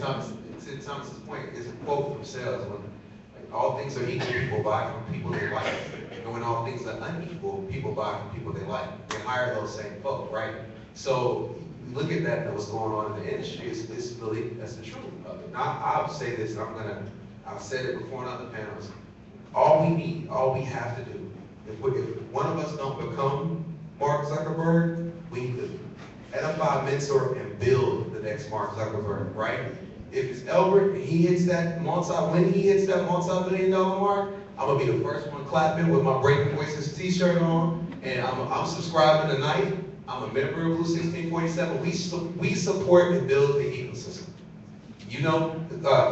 Thomas's point, it's a quote from sales when all things are equal, people buy from people they like. And when all things are unequal, people buy from people they like and hire those same folk, right? So you look at that and what's going on in the industry, it's really, that's the truth of it. Now, I'll say this, and I've said it before on other panels. All we have to do, if one of us don't become Mark Zuckerberg, we need to edify, mentor, and build the next Mark Zuckerberg, right? If it's Albert and when he hits that multi-million-dollar mark, I'm gonna be the first one clapping with my Breaking Voices t-shirt on, and I'm subscribing tonight. I'm a member of Blue 1647. We support and build the ecosystem.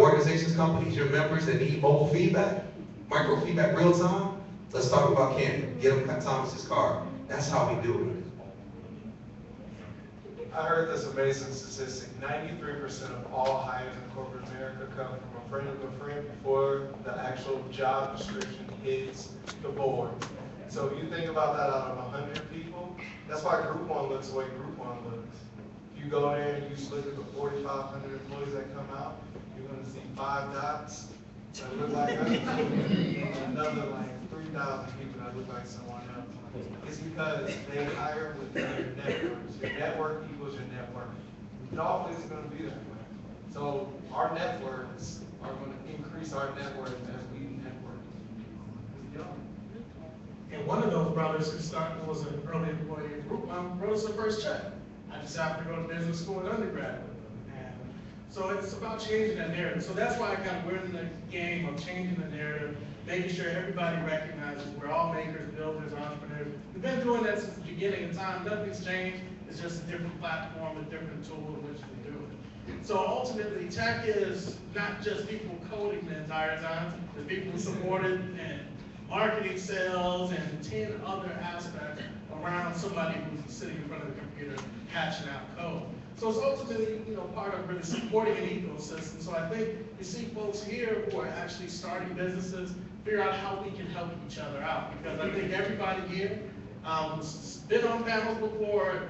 Organizations, companies, your members that need mobile feedback, micro feedback, real time. Let's talk about Candid. Get them Thomas's card. That's how we do it. I heard this amazing statistic, 93% of all hires in corporate America come from a friend of a friend before the actual job description hits the board. So you think about that out of 100 people, that's why Group 1 looks the way Group 1 looks. If you go there and you just look at the 4,500 employees that come out, you're gonna see 5 dots that look like us, and another like 3,000 people that look like someone else. It's because they hire within their networks. Your network equals your network. It always is gonna be that way. So our networks are gonna increase our net worth as we network. And one of those brothers who started was an early employee in Group 1, wrote us the first check. I just happened to go to business school and undergrad with them. And so it's about changing that narrative. So that's why we're in the game of changing the narrative, making sure everybody recognizes we're all makers, builders, entrepreneurs. We've been doing that since the beginning of time. Nothing's changed. It's just a different platform, a different tool in which we do it. So ultimately, tech is not just people coding the entire time. There's people who support it and marketing, sales, and 10 other aspects around somebody who's sitting in front of the computer hatching out code. So it's ultimately, part of really supporting an ecosystem. So I think you see folks here who are actually starting businesses, figure out how we can help each other out. Because I think everybody here who's been on panels before,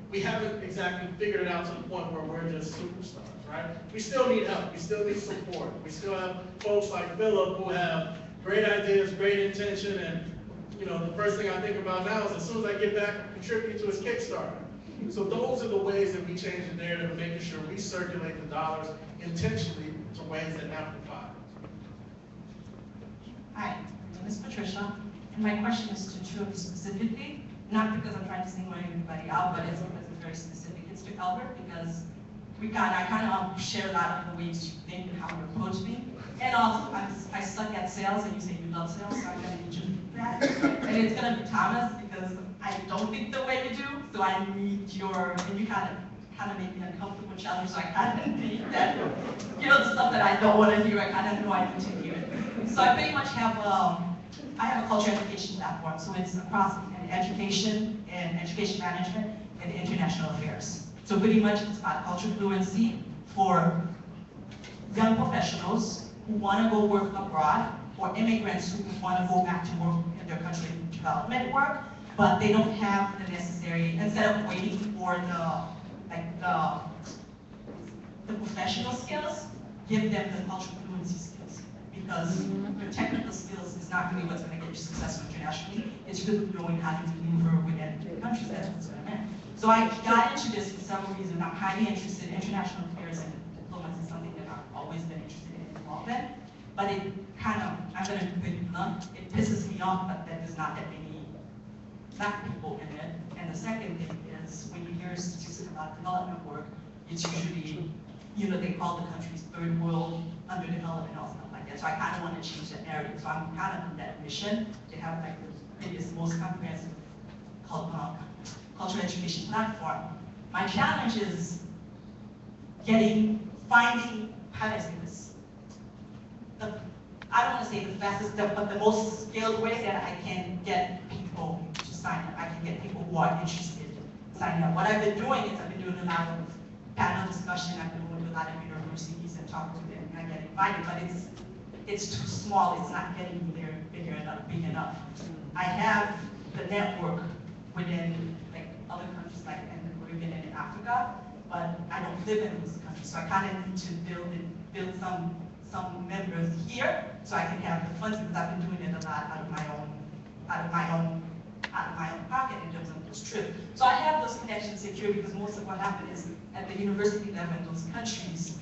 we haven't exactly figured it out to the point where we're just superstars, right? We still need help, we still need support. We still have folks like Philip who have great ideas, great intention, and the first thing I think about now is as soon as I get back, contribute to his Kickstarter. So those are the ways that we change the narrative and making sure we circulate the dollars intentionally to ways that amplify. Hi, my name is Patricia, and my question is to two of you specifically, not because I'm trying to single everybody out, but it's because it's very specific. It's to Albert, because I kind of share a lot of the ways you think and how you approach me. And also, I suck at sales, and you say you love sales, so I'm going to need you to do that. And it's going to be Thomas, because I don't think the way you do, so I need and you kind of make me uncomfortable challenge, so I kind of need that, the stuff that I don't want to hear, I kind of know I need to hear it. So I pretty much have, I have a culture education platform, so it's across education and education management and international affairs. So pretty much it's about culture fluency for young professionals who want to go work abroad, or immigrants who want to go back to work in their country development work, but they don't have the necessary, instead of waiting for the professional skills, give them the cultural fluency skills. Because the technical skills is not really what's going to get you successful internationally. It's really knowing how to maneuver within countries. That's what's going to matter. So I got into this for several reasons. I'm highly interested in international affairs, and diplomacy is something that I've always been interested in and involved in. But it kind of, I'm going to be pretty blunt, it pisses me off that there's not that many black people in it. And the second thing is, when you hear statistics about development work, it's usually, they call the countries third world, underdeveloped, and all stuff like that. So I kind of want to change that narrative. So I'm kind of on that mission to have the biggest, most comprehensive cultural education platform. My challenge is finding, how do I say this? I don't want to say the fastest, but the most scaled way that I can get people to sign up. I can get people who are interested in signing up. What I've been doing is I've been doing a lot of panel discussion. I've been going to a lot of universities and talking to them, and I get invited, but it's too small. It's not getting me there big enough. I have the network within other countries like in the Caribbean and in Africa, but I don't live in those countries. So I kind of need to build some members here so I can have the funds, because I've been doing it a lot out of my own pocket in terms of those trips. So I have those connections secure, because most of what happens is at the university level in those countries,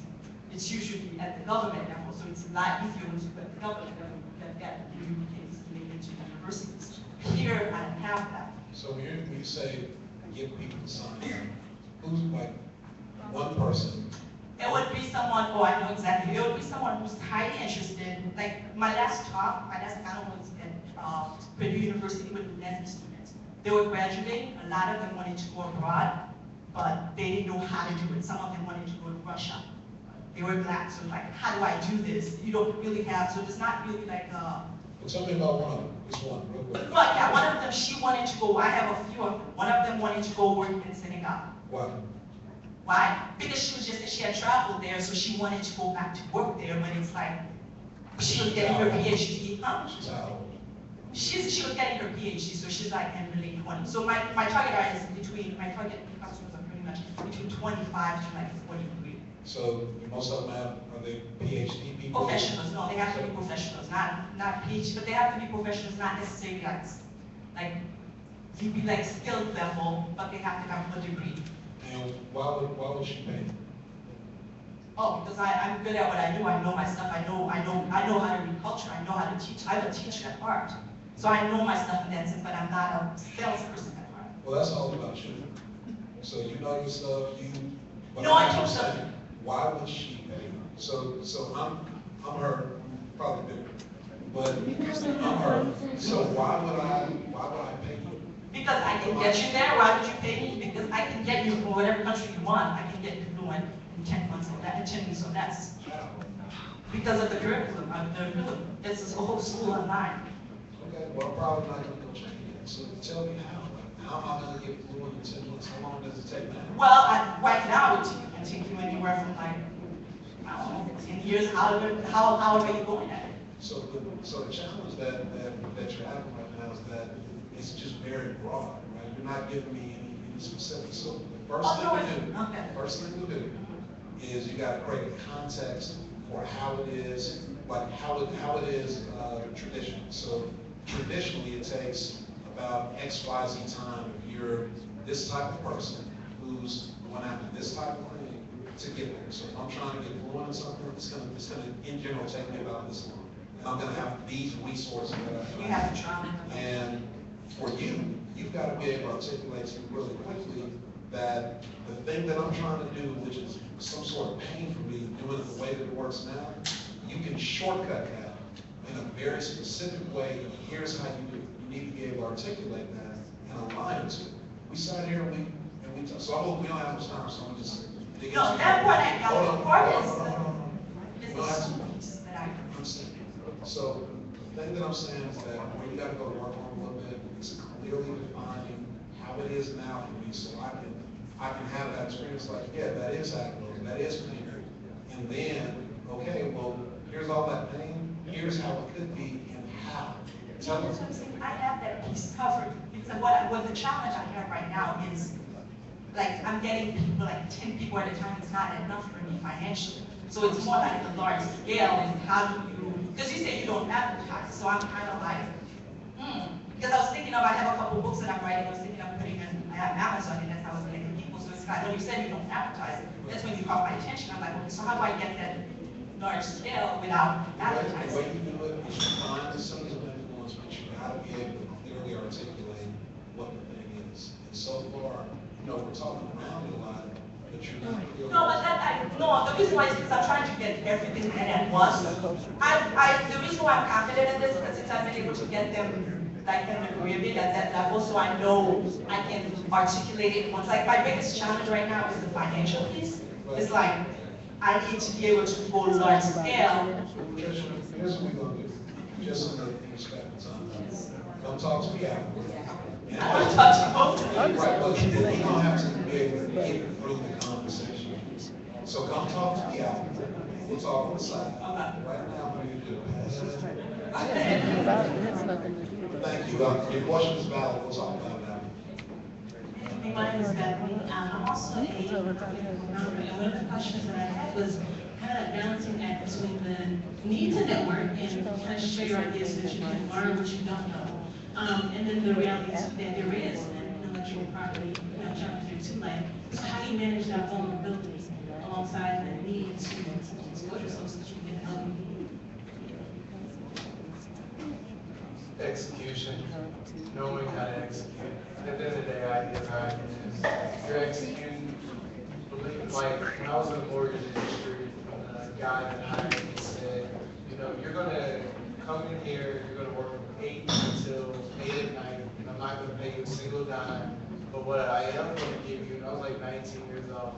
it's usually at the government level. So it's a lot easier when you at the government level than that you can make it to universities. Here, I don't have that. So when you say get people to sign up, who's one person? It would be someone, I know exactly. It would be someone who's highly interested. Like my last panel was at Purdue University with Nancy students. They were graduating. A lot of them wanted to go abroad, but they didn't know how to do it. Some of them wanted to go to Russia. They were black, so how do I do this? You don't really have, so it's not really Tell me about one of them. Which one, real quick? Well, yeah, one of them, she wanted to go, I have a few of them. One of them wanted to go work in Senegal. Why? Why? Because she was just that she had traveled there, so she wanted to go back to work there, but it's like, she was getting her PhD, huh? She's out. She was getting her PhD, so she's like in her late 20s. So my target audience is between, my target customers are pretty much between 25 to like 43. So most of them are they PhD people? Professionals, no, they have to be professionals, not PhD, but they have to be professionals, not necessarily like you'd be like skilled level, but they have to have a degree. And why would she pay? Oh, because I'm good at what I do. I know my stuff. I know how to read culture. I know how to teach. I'm a teacher at heart, so I know my stuff in that sense. But I'm not a salesperson at heart. Well, that's all about you. So you know your stuff. No, I do stuff. Why would she pay? So I'm her, probably different, but I'm her. So why would I pay you? Because I can get you there. Why would you pay me? Because I can get you from whatever country you want. I can get you fluent in 10 months of that, in 10 weeks of that. Because of the curriculum. This is a whole school online. Okay, well, I'm probably not going to go check it. So tell me how. How am I going to get fluent in 10 months? How long does it take now? Well, right now it can take you anywhere from like, I don't know, 10 years. However you're going at it. So the challenge that you're having right now is that it's just very broad, right? You're not giving me any specifics. So the first thing to do is you got to create a context for how it is, like how it is traditional. So traditionally, it takes about XYZ time if you're this type of person who's going after this type of thing to get there. So if I'm trying to get fluent in something, it's gonna in general take me about this long. And I'm gonna have these resources that You have to try. And for you, you've got to be able to articulate to me really quickly that the thing that I'm trying to do, which is some sort of pain for me, doing it the way that it works now, you can shortcut that in a very specific way. Here's how you do it. You need to be able to articulate that and align it to it. We sat here and we talked. So I hope we don't have much time, so I'm just dig into No, that part I got. The part is the piece that I understand. So the thing that I'm saying is that where you got to go to work on a little bit is clearly defining how it is now for me, so I can have that experience like, yeah, that is how it goes, that is pain. And then, okay, well, here's all that pain, here's how it could be, and how. Tell me. I have that piece covered. Because what the challenge I have right now is, like, I'm getting people, like 10 people at a time. It's not enough for me financially. So it's more like the large scale, and how do you, because you say you don't advertise, so I'm kind of like, Because I was thinking of, I have a couple books that I'm writing, I was thinking of putting in, I have Amazon, and that's how I was getting people. So it's like, when you said you don't advertise, that's when you caught my attention. I'm like, okay, so how do I get that large scale without advertising? The way you do it is you find the centers of influence, but you gotta be able to clearly articulate what the thing is. And so far, we're talking around it a lot, but you're not clearly. No, but no, the reason why is because I'm trying to get everything in at once. The reason why I'm confident in this is because I've been able to get them like in the Caribbean at that level, so I know I can articulate it once. Like my biggest challenge right now is the financial piece. It's like, I need to be able to go large scale. Here's what we're gonna do, just in the respect of time. Come talk to me afterwards. I want to talk to both of you. Right, but we don't have to be able to get through the conversation. So come talk to me afterwards. We'll talk on the side. Right now, what are you doing? Thank you. Your question is valid. We'll talk about it now. My name is Bethany. I'm also a founder, and one of the questions that I had was kind of balancing act between the need to network and kind of share your ideas so that you can learn what you don't know. And then the reality that there is an intellectual property challenge there too. Like, so how do you manage that vulnerability alongside the need to expose yourself so that you can help? Execution, knowing how to execute. At the end of the day, ideas are ideas. You're executing, like when I was in the mortgage industry, the guy that hired me said, you're gonna come in here, you're gonna work from 8 until 8 at night, and I'm not gonna pay you a single dime, but what I am gonna give you, and I was like 19 years old,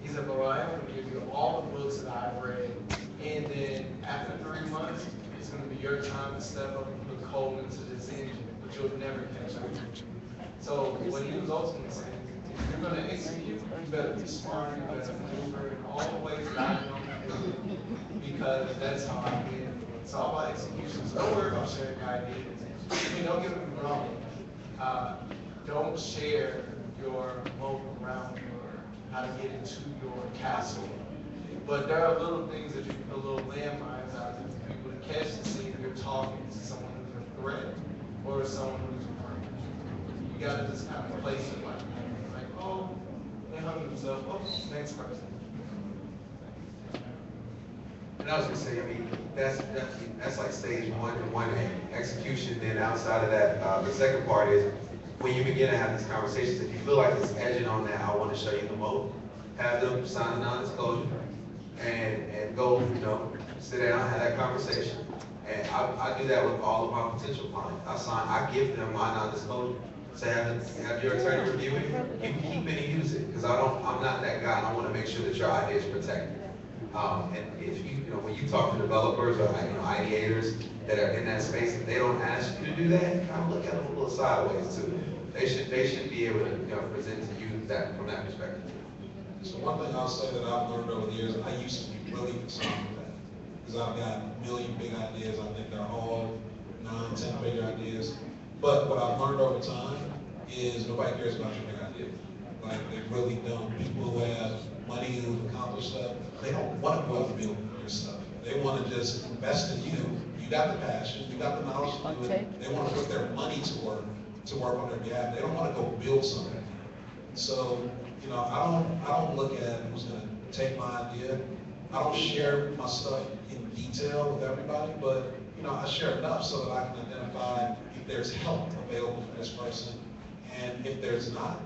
he said, but what I am gonna give you all the books that I've read, and then after 3 months, it's gonna be your time to step up and put coal into this engine, but you'll never catch up. So what he was ultimately saying, you're gonna execute, you better be smart, you better maneuver in all the ways that I know how to do it, because that's how I win. It's all about execution, so don't worry about sharing your ideas. I mean, don't get me wrong, don't share your moat around your, how to get into your castle. But there are little things that you put little landmines out there for people to catch to see if you're talking to someone who's a threat or someone who's a friend. You gotta just kind of place it like, oh, they hung themselves, oh, next person. And I was gonna say, I mean, that's like stage 1 and 1A, execution. Then outside of that, the second part is when you begin to have these conversations, if you feel like it's edging on that, I want to show you the moat, have them sign a non-disclosure and go, sit down, have that conversation. And I do that with all of my potential clients. I give them my non-disclosure. Say, have your attorney review it. You can keep it and use it, because I'm not that guy. I want to make sure that your idea is protected. And if when you talk to developers or ideators that are in that space, if they don't ask you to do that, kind of look at them a little sideways too. They should be able to present to you that from that perspective. So one thing I'll say that I've learned over the years, I used to be really concerned with that, because I've got a million big ideas. I think they're all 9, 10-figure ideas. But what I've learned over time is nobody cares about your big idea. Like, they really don't. People who have money who've accomplished stuff, they don't want to go out and build your stuff. They want to just invest in you. You got the passion, you got the knowledge to do it. They want to put their money to work on their behalf. They don't want to go build something. So, I don't look at who's going to take my idea. I don't share my stuff in detail with everybody, but I share enough so that I can identify if there's help available for this person, and if there's not,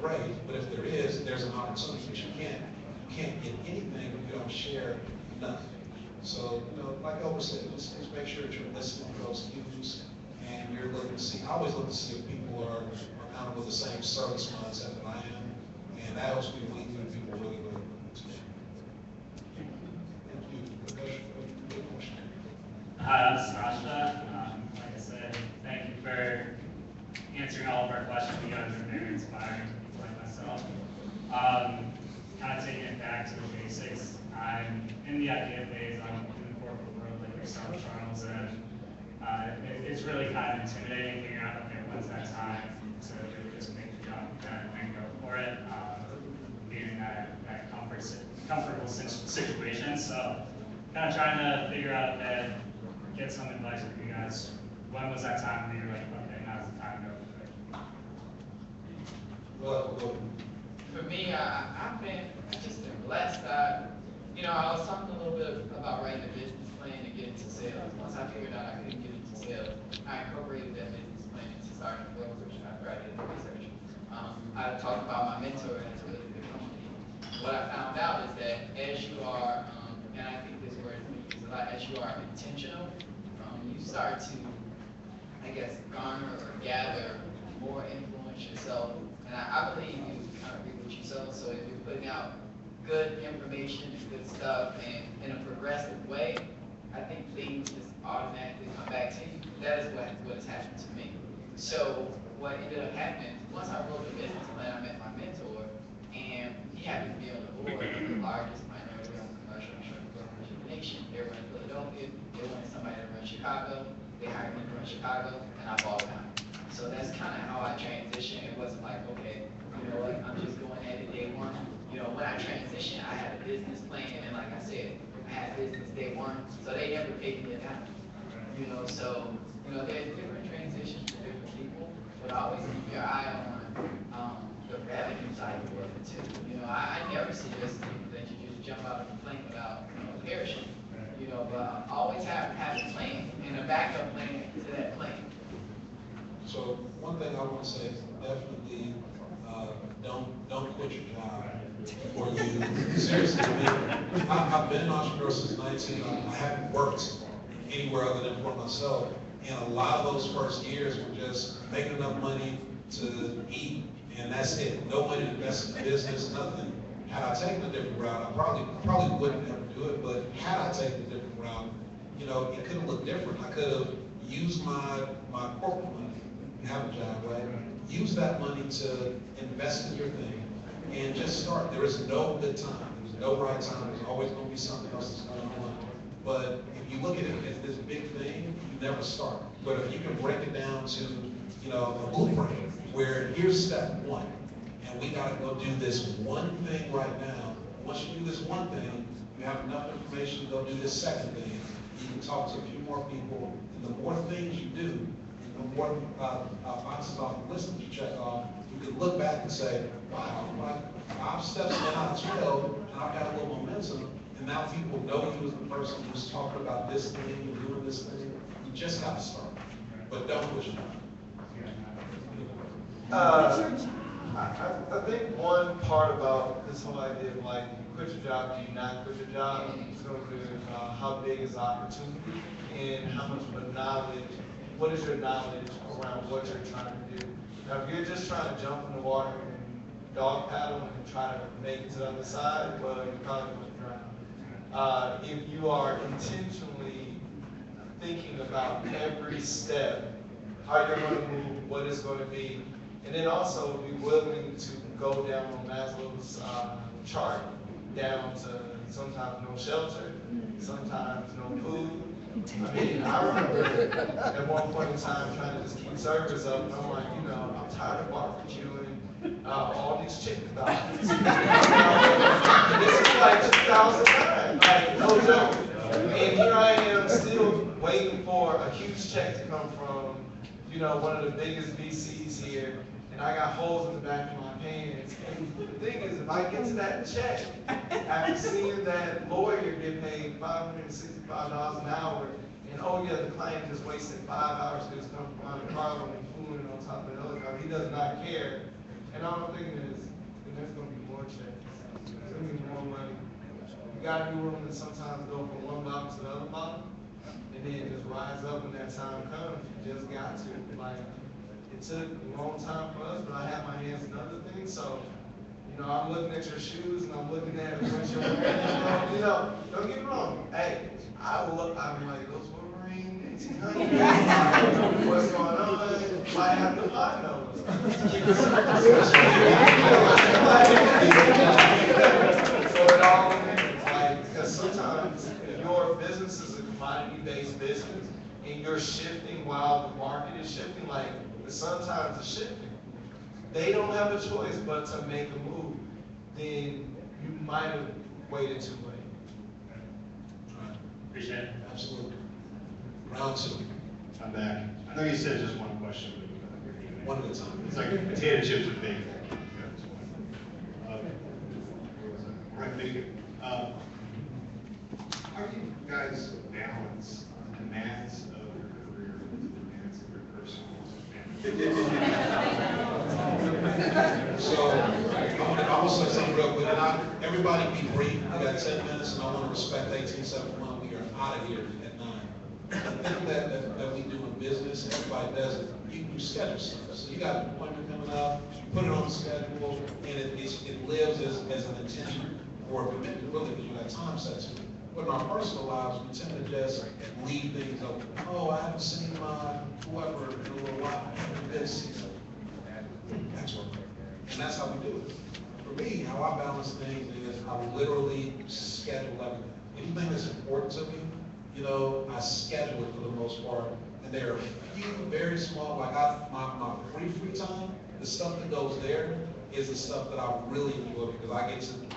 great. But if there is, there's an opportunity. But you can't get anything if you don't share enough. So, like Elvis said, just make sure that you're listening to those cues, and you're looking to see. I always look to see if people are kind of with the same service mindset that I am, and that helps me lead people really, really well. Thank you. Good question. Hi, I'm Sasha. Like I said, thank you for answering all of our questions. You guys are very inspiring, like myself. Kind of taking it back to the basics. I'm in the idea phase. I'm in the corporate world like yourself, Charles, and it's really kind of intimidating figuring out, okay, when's that time to really just make the jump and go for it, being in that comfortable situation. So kind of trying to figure out that, get some advice from you guys. When was that time when you were like, okay, now's the time to go for it? Well, For me, I've just been blessed. I was talking a little bit about writing a business plan to get into sales. Once I figured out I couldn't get into sales, I incorporated that business plan into starting a brokerage after I did the research. I talked about my mentor and it's a really good company. What I found out is that as you are, and I think this word is used a lot, as you are intentional, you start to, I guess, garner or gather more influence yourself. And I believe you kind of reap what you sow. So if you're putting out good information and good stuff and in a progressive way, I think things just automatically come back to you. That is what has happened to me. So what ended up happening, once I wrote the business plan, I met my mentor, and he happened to be on the board of the largest minority-owned commercial insurance brokerage in the nation. They were in Philadelphia. They wanted somebody to run Chicago. They hired me to run Chicago, and I bought it out. So that's kind of how I transitioned. It wasn't like, okay, I'm just going at it day one. When I transitioned, I had a business plan, and like I said, I had business day one, so they never paid me enough. So there's different transitions for different people, but always keep your eye on the revenue side of it too. I never suggest to people that you just jump out of a plane without a parachute. But always have a plan and a backup plan to that plan. So one thing I want to say is definitely don't quit your job before you seriously. I've been an entrepreneur since 19. I haven't worked anywhere other than for myself, and a lot of those first years were just making enough money to eat, and that's it. No money to invest in the business, nothing. Had I taken a different route, I probably wouldn't ever do it. But had I taken a different route, it could have looked different. I could have used my corporate money, have a job, right? use that money to invest in your thing and just start. There is no good time. There's no right time. There's always going to be something else that's going on. But if you look at it as this big thing, you never start. But if you can break it down to, a blueprint where here's step one, and we got to go do this one thing right now. Once you do this one thing, you have enough information to go do this second thing. You can talk to a few more people, and the more things you do, the more boxes off the list that you check off, you can look back and say, wow, like 5 steps went out of 12, and I've got a little momentum, and now people know you as the person who's talking about this thing and doing this thing. You just got to start, but don't push it. I think one part about this whole idea of like, you quit your job, do you not quit your job, is going to be how big is the opportunity and how much of a knowledge, what is your knowledge around what you're trying to do. Now, if you're just trying to jump in the water and dog paddle and try to make it to the other side, well, you're probably going to drown. If you are intentionally thinking about every step, how you're going to move, what it's going to be, and then also be willing to go down on Maslow's chart, down to sometimes no shelter, sometimes no food. I mean, I remember at one point in time trying to just keep service up, and I'm like, I'm tired of barbecuing all these chicken dogs. This is like 2009, like no joke. And here I am still waiting for a huge check to come from, one of the biggest VCs here, and I got holes in the back of my pants. And the thing is, if I get to that check, after seeing that lawyer get paid $565 an hour, and oh yeah, the client just wasted 5 hours to just come from Monte Carlo and flew in on top of the helicopter, he does not care. And all I'm thinking is, there's going to be more checks, there's going to be more money. You got to be willing to sometimes go from one bottom to the other bottom, and then just rise up when that time comes. You just got to. Like, it took a long time for us, but I have my hands in other things. So, I'm looking at your shoes and I'm looking at what you're wearing. Don't get me wrong. Hey, I'm like, those Wolverine 1800s. What's going on? Might have to find those. So it all like, because sometimes your business is a commodity-based business, and you're shifting while the market is shifting. Like, the Sun Times is shifting. They don't have a choice but to make a move. Then you might have waited too late. Appreciate it. Absolutely. Round 2. I'm back. I know you said just one question, but One at a time. it's like potato chips with bacon. Right, bacon. How do you guys balance the demands of your career with the demands of your personal family? So, I will say something real quick. And everybody be brief. We got 10 minutes, and I want to respect 1871. We are out of here at 9. The thing that we do in business, everybody does it. You schedule stuff. So you got an appointment coming up, you put it on the schedule, and it lives as an intention or a commitment, really, because you got time set to it. But in our personal lives, we tend to just leave things open. Oh, I haven't seen my whoever in a little while. This, that's work. And that's how we do it. For me, how I balance things is I literally schedule everything. Anything that's important to me, I schedule it for the most part. And there are a few very small, like my free time, the stuff that goes there is the stuff that I really enjoy because I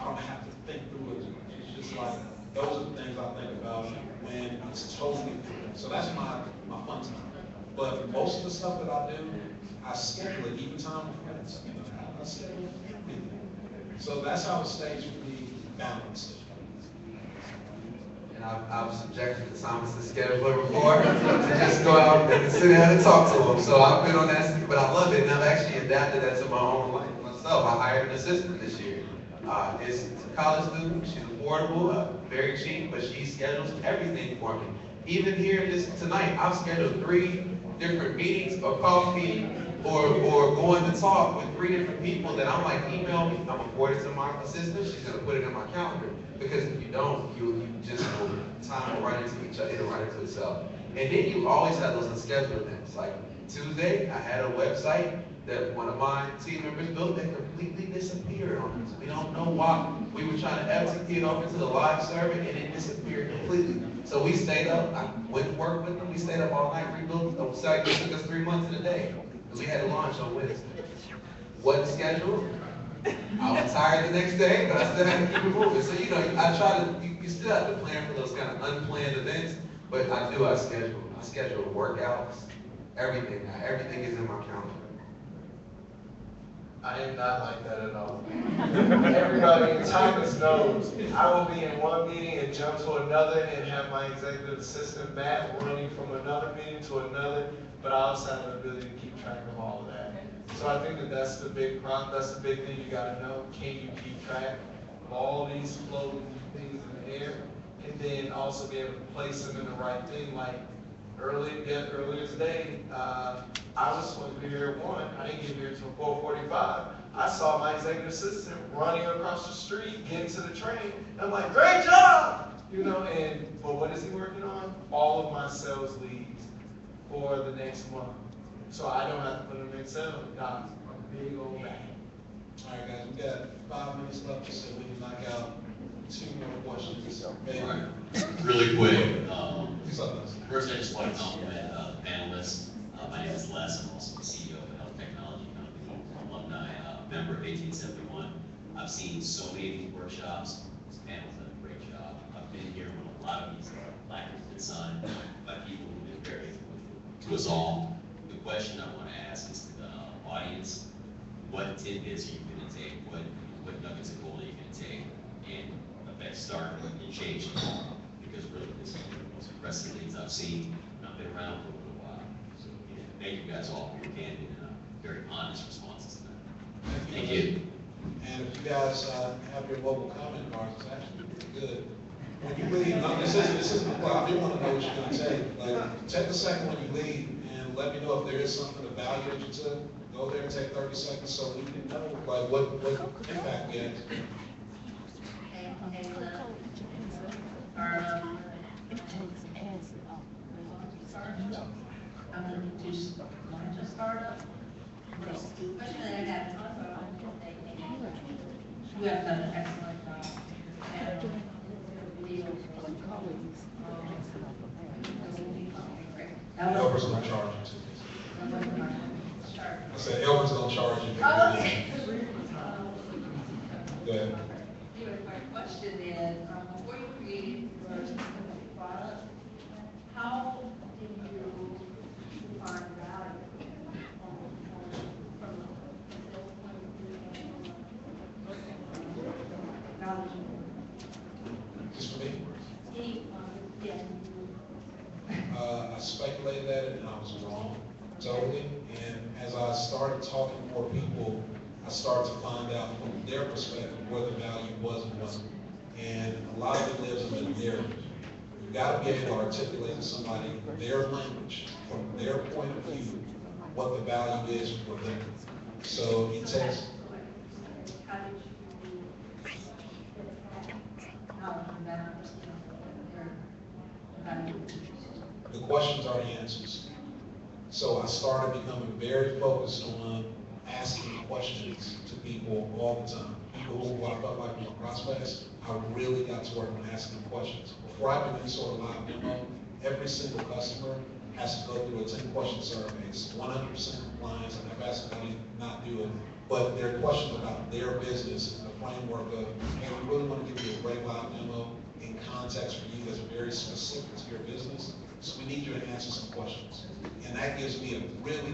don't have to think through it as much. It's just like, those are the things I think about when it's totally free. So that's my fun time. But most of the stuff that I do, I schedule it, even time with friends. I schedule everything. So that's how it stays for me balanced. And I've subjected the Thomas' scheduler before to just go out and sit down and talk to him. So I've been on that, but I love it, and I've actually adapted that to my own life myself. I hired an assistant this year. It's a college student. She's affordable, very cheap, but she schedules everything for me. Even here tonight, I've scheduled 3 different meetings or coffee or going to talk with 3 different people that I'm like, email me. I'm gonna forward it to my assistant. She's gonna put it in my calendar. Because if you don't, you just time will run into each other, it'll run into itself. And then you always have those unscheduled events. Like Tuesday, I had a website that one of my team members built that completely disappeared on us. We don't know why. We were trying to execute over to the live server and it disappeared completely. So we stayed up, I went to work with them, we stayed up all night, rebuilt a site that took us 3 months in a day. Because we had to launch on Wednesday. Wasn't scheduled. I was tired the next day, but I still had to keep it moving. So, you know, I try to, you still have to plan for those kind of unplanned events, but I schedule workouts, everything. Everything is in my calendar. I am not like that at all. Everybody in Thomas knows I will be in one meeting and jump to another and have my executive assistant Matt running from another meeting to another, but I also have the ability to keep track of all of that. So I think that that's the big thing you gotta know. Can you keep track of all these floating things in the air? And then also be able to place them in the right thing, like earlier today, I was supposed to be here at 1, I didn't get here until 4:45. I saw my executive assistant running across the street, getting to the train, and I'm like, great job! You know, but what is he working on? All of my sales leads for the next month. So I don't have to put them in Excel, got a big old bag. All right, guys, we got 5 minutes left, so we can knock out 2 more questions. Maybe. All right. Really quick, First, I just want to compliment the panelists. My name is Les, I'm also the CEO of a health technology company, alumni, member of 1871. I've seen so many of these workshops. This panel's done a great job. I've been here when a lot of these placards have been signed by people who've been very influential to us all. The question I want to ask is to the audience, what tidbits are you going to take? What nuggets of gold are you going to take and affect start and change tomorrow? Because really, this is one of the most impressive things I've seen, and I've been around for a little while. So, yeah, thank you guys all for your candid and very honest responses to that. Thank you. And if you guys have your mobile comment cards, it's actually pretty good. When you leave, this isn't, well, I do want to know what you're going to take. Like, take a second when you leave and let me know if there is something of value that you took. Go there and take 30 seconds so we can know like what impact we had. I'm going to launch a startup. The question that I have is also, you have done an excellent job. And Elber's going to charge you too. I said Elber's going to charge you. Oh, okay. Go ahead. My question is, before you created your specific product, how did you define value from a sales point of view and from a technology? Just for me? Yes. I speculated at it and I was wrong, totally. And as I started talking to more people, I started to find out from their perspective where the value was and wasn't. And a lot of it lives in the narrative. You've got to be able to articulate to somebody their language, from their point of view, what the value is for them. So it takes. How did you The questions are the answers. So I started becoming very focused on asking questions to people all the time. People who I felt like were prospects, I really got to work on asking questions. Before I do any sort of live demo, every single customer has to go through a 10-question survey. It's 100% compliance. I've never asked anybody not do it. But there are questions about their business and the framework of, hey, we really want to give you a great live demo in context for you that's very specific to your business. So we need you to answer some questions. And that gives me a really